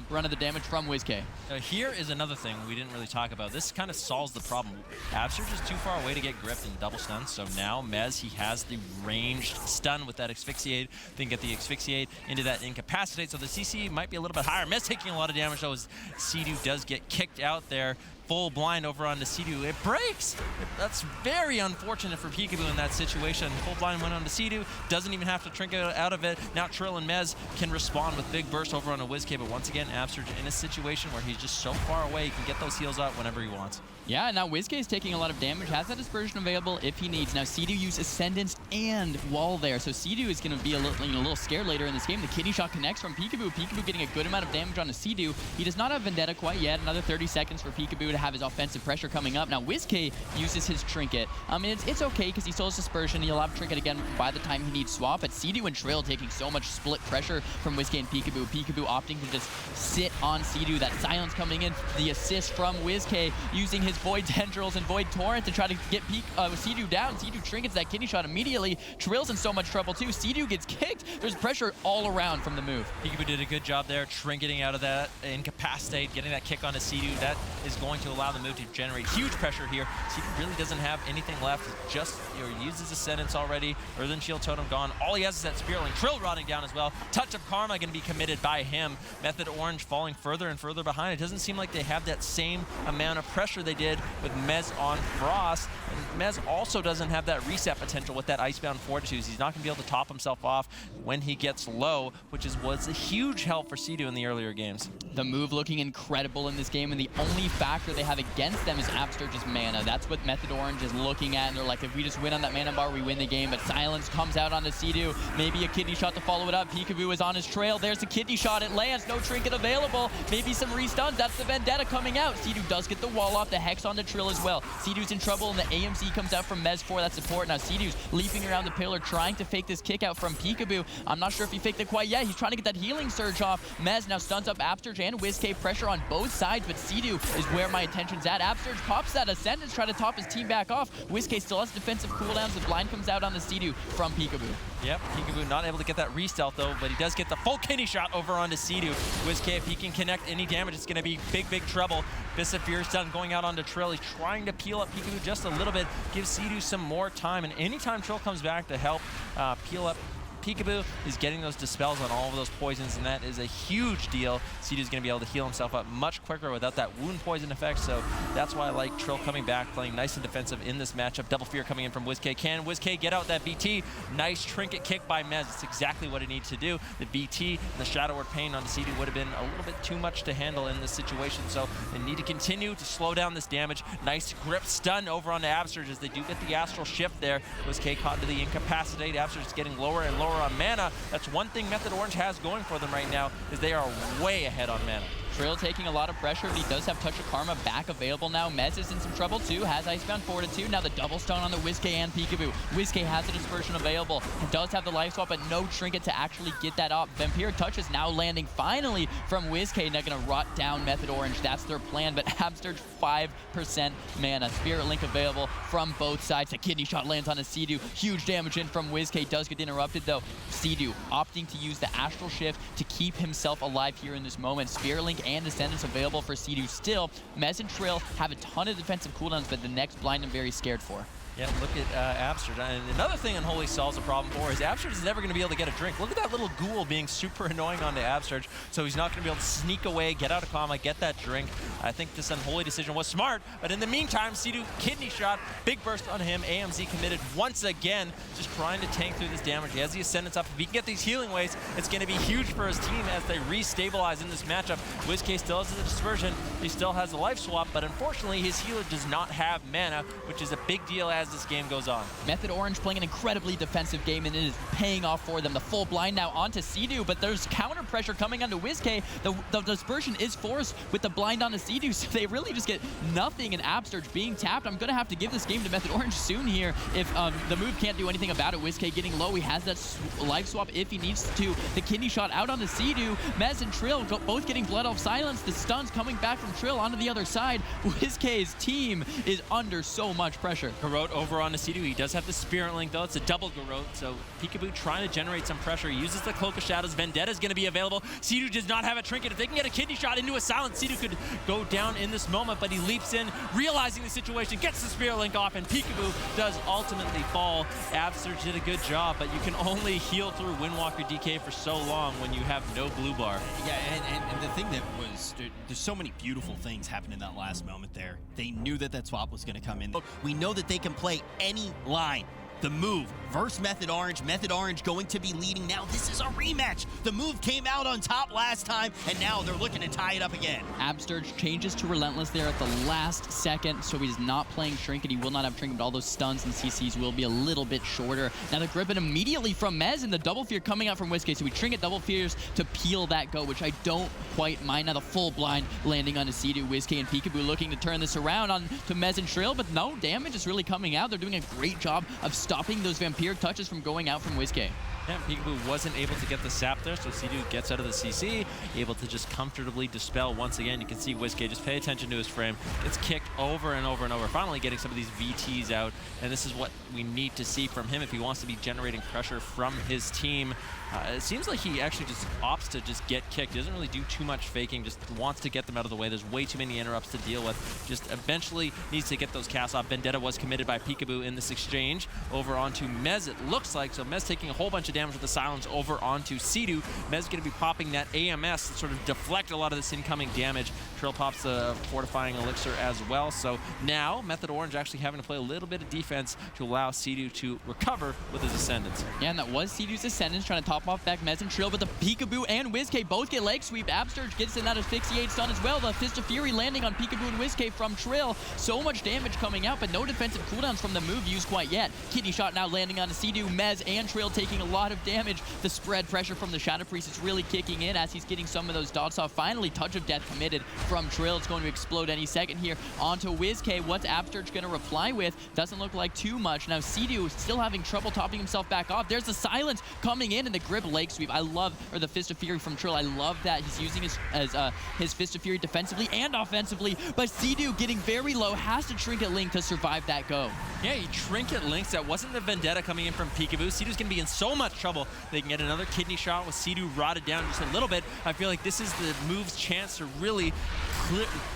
run of the damage from WizK. Here is another thing we didn't really talk about. This kind of solves the problem. Absterge is too far away to get gripped and double stun, so now Mez, he has the ranged stun with that Asphyxiate, then get the Asphyxiate into that Incapacitate, so the CC might be a little bit higher. Mez taking a lot of damage, though, as Sea-Doo does get kicked out there. full blind over onto Sea-Doo. It breaks. That's very unfortunate for Peekaboo in that situation. Full blind went onto Sea-Doo, doesn't even have to trinket out of it. Now Trill and Mez can respond with big burst over on a WizK, but once again, Absurge in a situation where he's just so far away, he can get those heals out whenever he wants. Yeah, now WizK is taking a lot of damage, has that dispersion available if he needs. Now Sea-Doo used Ascendance and Wall there, so Sea-Doo is going to be a little scared later in this game. The kidney shot connects from Peekaboo. Peekaboo getting a good amount of damage on a Sea-Doo. He does not have Vendetta quite yet. Another 30 seconds for Peekaboo to have his offensive pressure coming up. Now WizK uses his Trinket. It's okay because he still has Dispersion. He'll have Trinket again by the time he needs Swap, but Sea-Doo and Trill taking so much split pressure from WizK and Peekaboo. Peekaboo opting to just sit on Sea-Doo. That silence coming in, the assist from WizK using his Void Tendrils and Void Torrent to try to get Sea-Doo down. Sea-Doo trinkets that kidney shot immediately. Trill's in so much trouble too. Sea-Doo gets kicked. There's pressure all around from the move. Peekaboo did a good job there, trinketing out of that incapacitate, getting that kick onto Sea-Doo. That is going to allow the move to generate huge pressure here. Sea-Doo really doesn't have anything left. Just uses Ascendance already. Earthen Shield Totem gone. All he has is that Spearling. Trill rotting down as well. Touch of Karma going to be committed by him. Method Orange falling further and further behind. It doesn't seem like they have that same amount of pressure they did with Mez on Frost. And Mez also doesn't have that reset potential with that Icebound Fortitudes. He's not going to be able to top himself off when he gets low, which was a huge help for Sea-Doo in the earlier games. The move looking incredible in this game, and the only factor they have against them is Absturge's mana. That's what Method Orange is looking at, and they're like, if we just win on that mana bar, we win the game. But Silence comes out onto Sea-Doo. Maybe a kidney shot to follow it up. Peekaboo is on his trail. There's the kidney shot. It lands. No trinket available. Maybe some restuns. That's the Vendetta coming out. Sea-Doo does get the wall off. The Hex on the Trill as well. Sea-Doo's in trouble, and the AMC comes out from Mez for that support. Now Sea-Doo's leaping around the pillar, trying to fake this kick out from Peekaboo. I'm not sure if he faked it quite yet. He's trying to get that healing surge off. Mez now stuns up Absturge and WizK. Pressure on both sides, but Sea-Doo is where my attention's at. Absturge pops that Ascendance, try to top his team back off. WizK still has defensive cooldowns. The blind comes out on the Sea-Doo from Peekaboo. Yep, Peekaboo not able to get that re-stealth though, but he does get the full kidney shot over onto Sea-Doo. WizK, if he can connect any damage, it's going to be big, big trouble. Fist of Fear stun going out onto Trill. He's trying to peel up Peekaboo just a little bit, give Sea-Doo some more time, and anytime Trill comes back to help peel up Peekaboo, is getting those dispels on all of those poisons, and that is a huge deal. Sea-Doo's going to be able to heal himself up much quicker without that wound poison effect, so that's why I like Trill coming back, playing nice and defensive in this matchup. Double Fear coming in from WizK. Can WizK get out that BT? Nice trinket kick by Mez. It's exactly what he needs to do. The BT and the Shadow Word Pain on Sea-Doo would have been a little bit too much to handle in this situation, so they need to continue to slow down this damage. Nice grip stun over onto Absurge as they do get the Astral Shift there. WizK caught into the Incapacitate. Absurge is getting lower and lower on mana. That's one thing Method Orange has going for them right now, is they are way ahead on mana. Trill taking a lot of pressure, but he does have Touch of Karma back available now. Mez is in some trouble too, has Icebound Fortitude. Now the double stone on the WizK and Peekaboo. WizK has a Dispersion available. He does have the life swap, but no trinket to actually get that up. Vampire Touch is now landing finally from WizK. Now gonna rot down Method Orange. That's their plan, but Absturge 5% mana. Spirit Link available from both sides. The kidney shot lands on a Sea-Doo. Huge damage in from WizK. Does get interrupted though. Sea-Doo opting to use the Astral Shift to keep himself alive here in this moment. Spirit Link and Ascendance available for Sea-Doo still. Mez and Trill have a ton of defensive cooldowns, but the next blind I'm very scared for. Yeah, look at Absurge. And another thing Unholy solves a problem for is Absurge is never going to be able to get a drink. Look at that little ghoul being super annoying onto Absurge, so he's not going to be able to sneak away, get out of comma, get that drink. I think this Unholy decision was smart, but in the meantime, Sea-Doo kidney shot, big burst on him. AMZ committed once again, just trying to tank through this damage. He has the Ascendance up. If he can get these healing waves, it's going to be huge for his team as they re-stabilize in this matchup. WizK still has the Dispersion. He still has the life swap, but unfortunately, his healer does not have mana, which is a big deal as this game goes on. Method Orange playing an incredibly defensive game, and it is paying off for them. The full blind now onto Sea-Doo, but there's counter pressure coming onto WizK. The Dispersion is forced with the blind onto Sea-Doo, so they really just get nothing, and Absturge being tapped. I'm going to have to give this game to Method Orange soon here if the move can't do anything about it. WizK getting low. He has that life swap if he needs to. The kidney shot out onto Sea-Doo. Mez and Trill both getting Blood Elf Silence. The stuns coming back from Trill onto the other side. WizK's team is under so much pressure. Garrote over on Nasidu. He does have the Spirit Link, though. It's a double Garrote, so Peekaboo trying to generate some pressure. He uses the Cloak of Shadows. Vendetta's going to be available. Sidu does not have a Trinket. If they can get a kidney shot into a silence, Sidu could go down in this moment, but he leaps in, realizing the situation, gets the Spirit Link off, and Peekaboo does ultimately fall. Absurge did a good job, but you can only heal through Windwalker DK for so long when you have no blue bar. Yeah, and the thing that was, there's so many beautiful things happened in that last moment there. They knew that that swap was going to come in. We know that they can play any line. The move versus Method Orange going to be leading now. This is a rematch. The move came out on top last time, and now they're looking to tie it up again. Absturge changes to Relentless there at the last second, so he's not playing Trinket. He will not have Trinket, but all those stuns and CCs will be a little bit shorter. Now the grip and immediately from Mez, and the double fear coming out from Whiskey, so we Trinket double fears to peel that go, which I don't quite mind. Now the full blind landing on Nasidu, Whiskey, and Peekaboo looking to turn this around on to Mez and Trill, but no damage is really coming out. They're doing a great job of stopping those Vampire touches from going out from Whiskey. Yeah, Peekaboo wasn't able to get the sap there, so Sidu gets out of the CC, able to just comfortably dispel once again. You can see Whiskey, just pay attention to his frame, gets kicked over and over and over, finally getting some of these VTs out, and this is what we need to see from him if he wants to be generating pressure from his team. It seems like he actually just opts to just get kicked. He doesn't really do too much faking, just wants to get them out of the way. There's way too many interrupts to deal with. Just eventually needs to get those casts off. Vendetta was committed by Peekaboo in this exchange over onto Mez, it looks like. So Mez taking a whole bunch of damage with the silence over onto Sidu. Mez going to be popping that AMS to sort of deflect a lot of this incoming damage. Trill pops the fortifying elixir as well. So now Method Orange actually having to play a little bit of defense to allow Sidu to recover with his Ascendance. Yeah, and that was Sidu's Ascendance trying to top off back Mez and Trill, but the Peekaboo and Whiskey both get leg sweep. Absturge gets in that asphyxiate stun as well. The Fist of Fury landing on Peekaboo and Whiskey from Trill. So much damage coming out, but no defensive cooldowns from the move used quite yet. Kidney shot now landing on Sidu, Mez, and Trill taking a lot of damage. The spread pressure from the Shadow Priest is really kicking in as he's getting some of those dots off. Finally, Touch of Death committed from Trill. It's going to explode any second here onto Whiskey. What's Absturge going to reply with? Doesn't look like too much. Now Sidu still having trouble topping himself back off. There's the silence coming in and the grip leg sweep. I love, or the Fist of Fury from Trill. I love that he's using his Fist of Fury defensively and offensively, but Sidu getting very low, has to Trinket Link to survive that go. Yeah, he Trinket Links. That wasn't the Vendetta coming in from Peekaboo. Sidu's going to be in so much trouble. They can get another kidney shot with Sidu rotted down just a little bit. I feel like this is the move's chance to really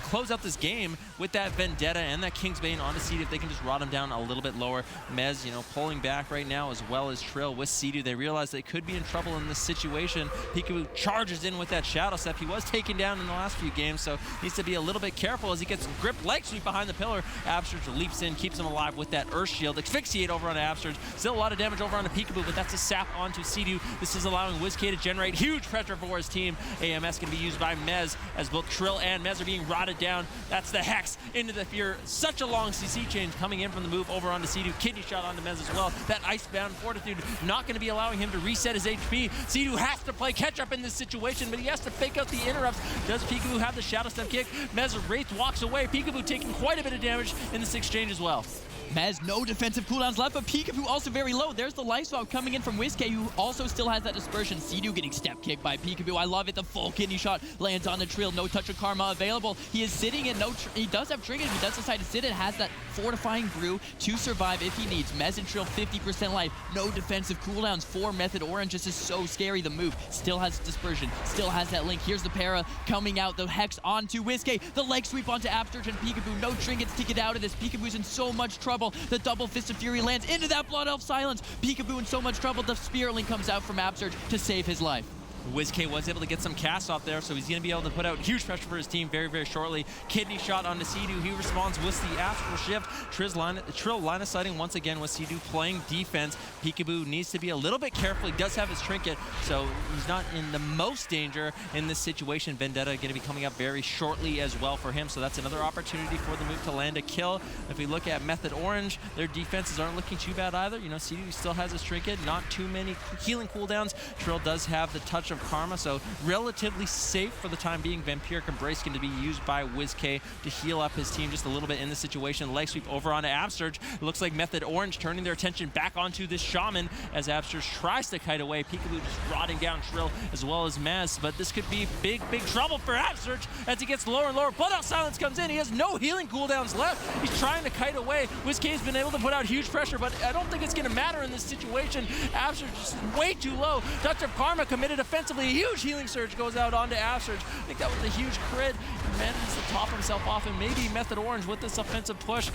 close out this game with that Vendetta and that Kingsbane onto Sidu. If they can just rot him down a little bit lower. Mez, you know, pulling back right now as well as Trill with Sidu. They realize they could be in trouble in this situation. Peekaboo charges in with that Shadow Step. He was taken down in the last few games, so needs to be a little bit careful as he gets gripped leg sweep behind the pillar. Absturge leaps in, keeps him alive with that Earth Shield. Asphyxiate over onto Absturge. Still a lot of damage over onto Peekaboo, but that's a sap onto Sidu. This is allowing WizK to generate huge pressure for his team. AMS can be used by Mez as both Trill and Mez are being rotted down. That's the Hex into the Fear. Such a long CC change coming in from the move over onto Sidu. Kidney shot onto Mez as well. That Icebound Fortitude not going to be allowing him to reset his HP. Sidu has to play catch up in this situation, but he has to fake out the interrupts. Does Peekaboo have the Shadow Step kick? Mez Wraith walks away. Peekaboo taking quite a bit of damage in this exchange as well. Mez, no defensive cooldowns left, but Peekaboo also very low. There's the life swap coming in from WizK, who also still has that dispersion. Sidu getting step kicked by Peekaboo. I love it. The full kidney shot lands on the Trill. No Touch of Karma available. He is sitting in he does have Trinket. He does decide to sit it. Has that fortifying brew to survive if he needs. Mez and Trill 50% life. No defensive cooldowns for Method Orange. This is so scary. The move still has dispersion. Still has that link. Here's the para coming out. The Hex onto WizK. The leg sweep onto Absturge and Peekaboo. No trinkets to get out of this. Peekaboo's in so much trouble. The double Fist of Fury lands into that Blood Elf silence. Peekaboo in so much trouble. The Spirit Link comes out from Absturge to save his life. WizK was able to get some casts off there, so he's going to be able to put out huge pressure for his team very, very shortly. Kidney shot onto Sidu. He responds with the Astral Shift. Trill line of sighting once again with Sidu playing defense. Peekaboo needs to be a little bit careful. He does have his Trinket, so he's not in the most danger in this situation. Vendetta going to be coming up very shortly as well for him, so that's another opportunity for the move to land a kill. If we look at Method Orange, their defenses aren't looking too bad either. You know, Sidu still has his Trinket, not too many healing cooldowns. Trill does have the Touch Touch of Karma, so relatively safe for the time being. Vampiric Embrace going to be used by WizK to heal up his team just a little bit in the situation. Leg sweep over onto Absurge. It looks like Method Orange turning their attention back onto this Shaman as Absurge tries to kite away. Peekaboo just rotting down Trill as well as Mez, but this could be big trouble for Absurge as he gets lower and lower. Blood Out Silence comes in. He has no healing cooldowns left. He's trying to kite away. WizK has been able to put out huge pressure, but I don't think it's going to matter in this situation. Absurge just way too low. Touch of Karma committed offensively. A huge healing surge goes out onto Absurge. I think that was a huge crit. He manages to top himself off, and maybe Method Orange with this offensive push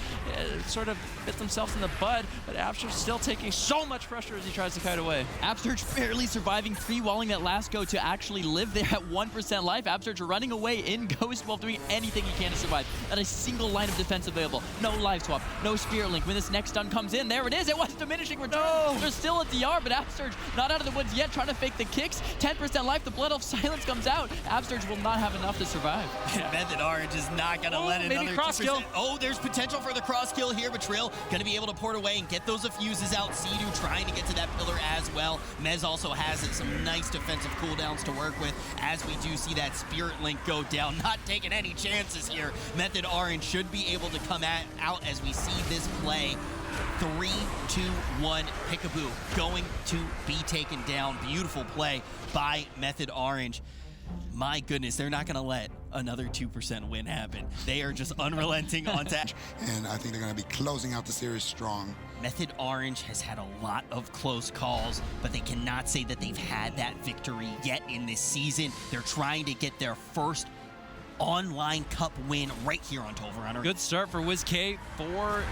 sort of bit themselves in the bud, but Absurge still taking so much pressure as he tries to kite away. Absurge barely surviving, free-walling that last go to actually live there at 1% life. Absurge running away in Ghost while doing anything he can to survive. Not a single line of defense available. No live swap, no Spirit Link. When this next stun comes in, there it is. It was diminishing return. No. There's still a DR, but Absurge not out of the woods yet, trying to fake the kicks. 10% life, the Blood Elf Silence comes out. Absurge will not have enough to survive. Method Orange is not going to let another cross kill. Oh, there's potential for the cross kill here, but Trill going to be able to port away and get those Effuses out. Sea-Doo trying to get to that pillar as well. Mez also has some nice defensive cooldowns to work with as we do see that Spirit Link go down. Not taking any chances here. Method Orange should be able to come out as we see this play. 3, 2, 1, Peekaboo going to be taken down. Beautiful play by Method Orange. My goodness, they're not going to let another 2% win happen. They are just unrelenting on that. And I think they're going to be closing out the series strong. Method Orange has had a lot of close calls, but they cannot say that they've had that victory yet in this season. They're trying to get their first online cup win right here on Tolverunner. Good start for WizK. 4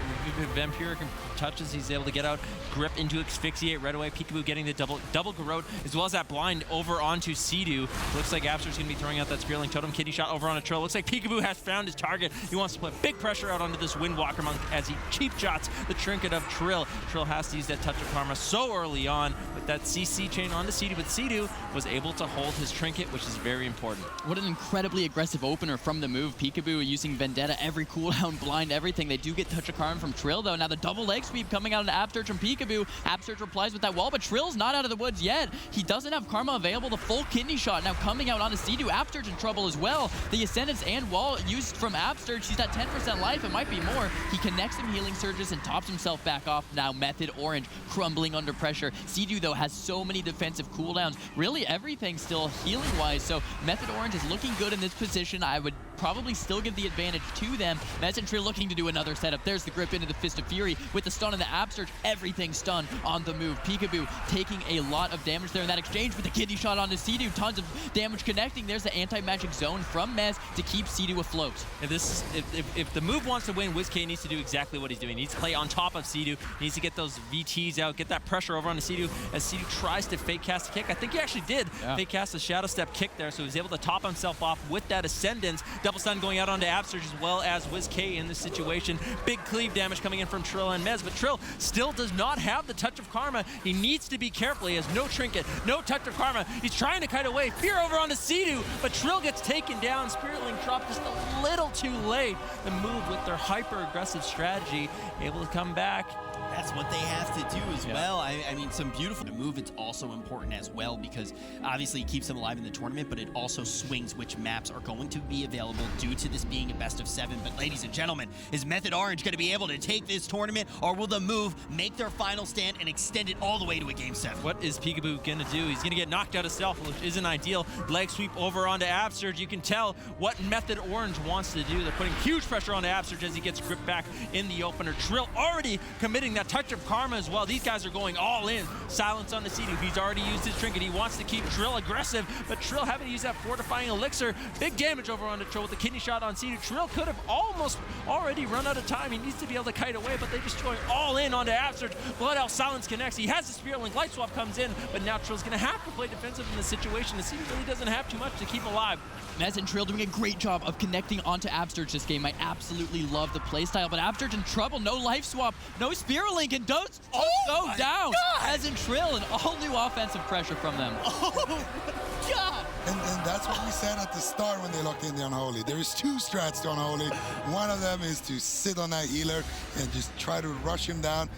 Vampiric touches. He's able to get out, grip into Asphyxiate right away. Peekaboo getting the double garrote, as well as that blind over onto Sea-Doo. Looks like Absurge's going to be throwing out that Spear Link Totem. Kidney shot over on a Trill. Looks like Peekaboo has found his target. He wants to put big pressure out onto this Windwalker Monk as he cheap shots the trinket of Trill. Trill has to use that Touch of Karma so early on with that CC chain onto Sea-Doo, but Sea-Doo was able to hold his trinket, which is very important. What an incredibly aggressive opener from the move. Peekaboo using Vendetta, every cooldown, blind, everything. They do get Touch of Karma from Trill, though. Now the double leg sweep coming out into Absurge from Peekaboo. Absurge replies with that wall, but Trill's not out of the woods yet. He doesn't have Karma available. The full kidney shot now coming out onto Sea-Doo. Absurge in trouble as well. The Ascendance and wall used from Absurge. He's at 10% life. It might be more. He connects some healing surges and tops himself back off. Now Method Orange crumbling under pressure. Sea-Doo, though, has so many defensive cooldowns. Really everything still healing-wise, so Method Orange is looking good in this position. I would probably still give the advantage to them. Mez and Trill looking to do another setup. There's the grip into the Fist of Fury with the stun and the Absurge. Everything stunned on the move. Peekaboo taking a lot of damage there in that exchange with the kidney shot onto Sea-Doo. Tons of damage connecting. There's the anti-magic zone from Mez to keep Sea-Doo afloat. If the move wants to win, WizK needs to do exactly what he's doing. He needs to play on top of Sea-Doo. He needs to get those VTs out, get that pressure over onto Sea-Doo as Sea-Doo tries to fake cast a kick. I think he actually did fake cast a Shadow Step kick there, so he was able to top himself off with that Ascendance. Double stun going out onto Absurge as well as WizK in this situation. Big cleave damage coming in from Trill and Mez, but Trill still does not have the Touch of Karma. He needs to be careful. He has no trinket, no Touch of Karma. He's trying to kite away. Fear over onto Sea-Doo, but Trill gets taken down. Spirit Link dropped just a little too late. The move with their hyper-aggressive strategy, able to come back. That's what they have to do as well. I mean, some beautiful move. It's also important as well because obviously it keeps them alive in the tournament, but it also swings which maps are going to be available due to this being a best of 7. But ladies and gentlemen, is Method Orange going to be able to take this tournament, or will the move make their final stand and extend it all the way to a Game 7? What is Peekaboo going to do? He's going to get knocked out of stealth, which isn't ideal. Leg sweep over onto Absurge. You can tell what Method Orange wants to do. They're putting huge pressure onto Absurge as he gets gripped back in the opener. Trill already committing that Touch of Karma as well. These guys are going all in. Silence on the Sea-Doo. He's already used his trinket. He wants to keep Trill aggressive, but Trill having to use that fortifying elixir. Big damage over onto Trill with the kidney shot on Sea-Doo. Trill could have almost already run out of time. He needs to be able to kite away, but they just going all in onto Absurge. Blood Elf Silence connects. He has the Spirit Link. Light Swap comes in, but now Trill's going to have to play defensive in this situation. The Sea-Doo really doesn't have too much to keep alive. Mez and Trill doing a great job of connecting onto Absurge this game. I absolutely love the playstyle, but Absurge in trouble. No life swap, no Spirit Link, and don't go down. Mez and Trill, and all new offensive pressure from them. Oh, God. And that's what we said at the start when they locked in the Unholy. There is 2 strats to Unholy. One of them is to sit on that healer and just try to rush him down.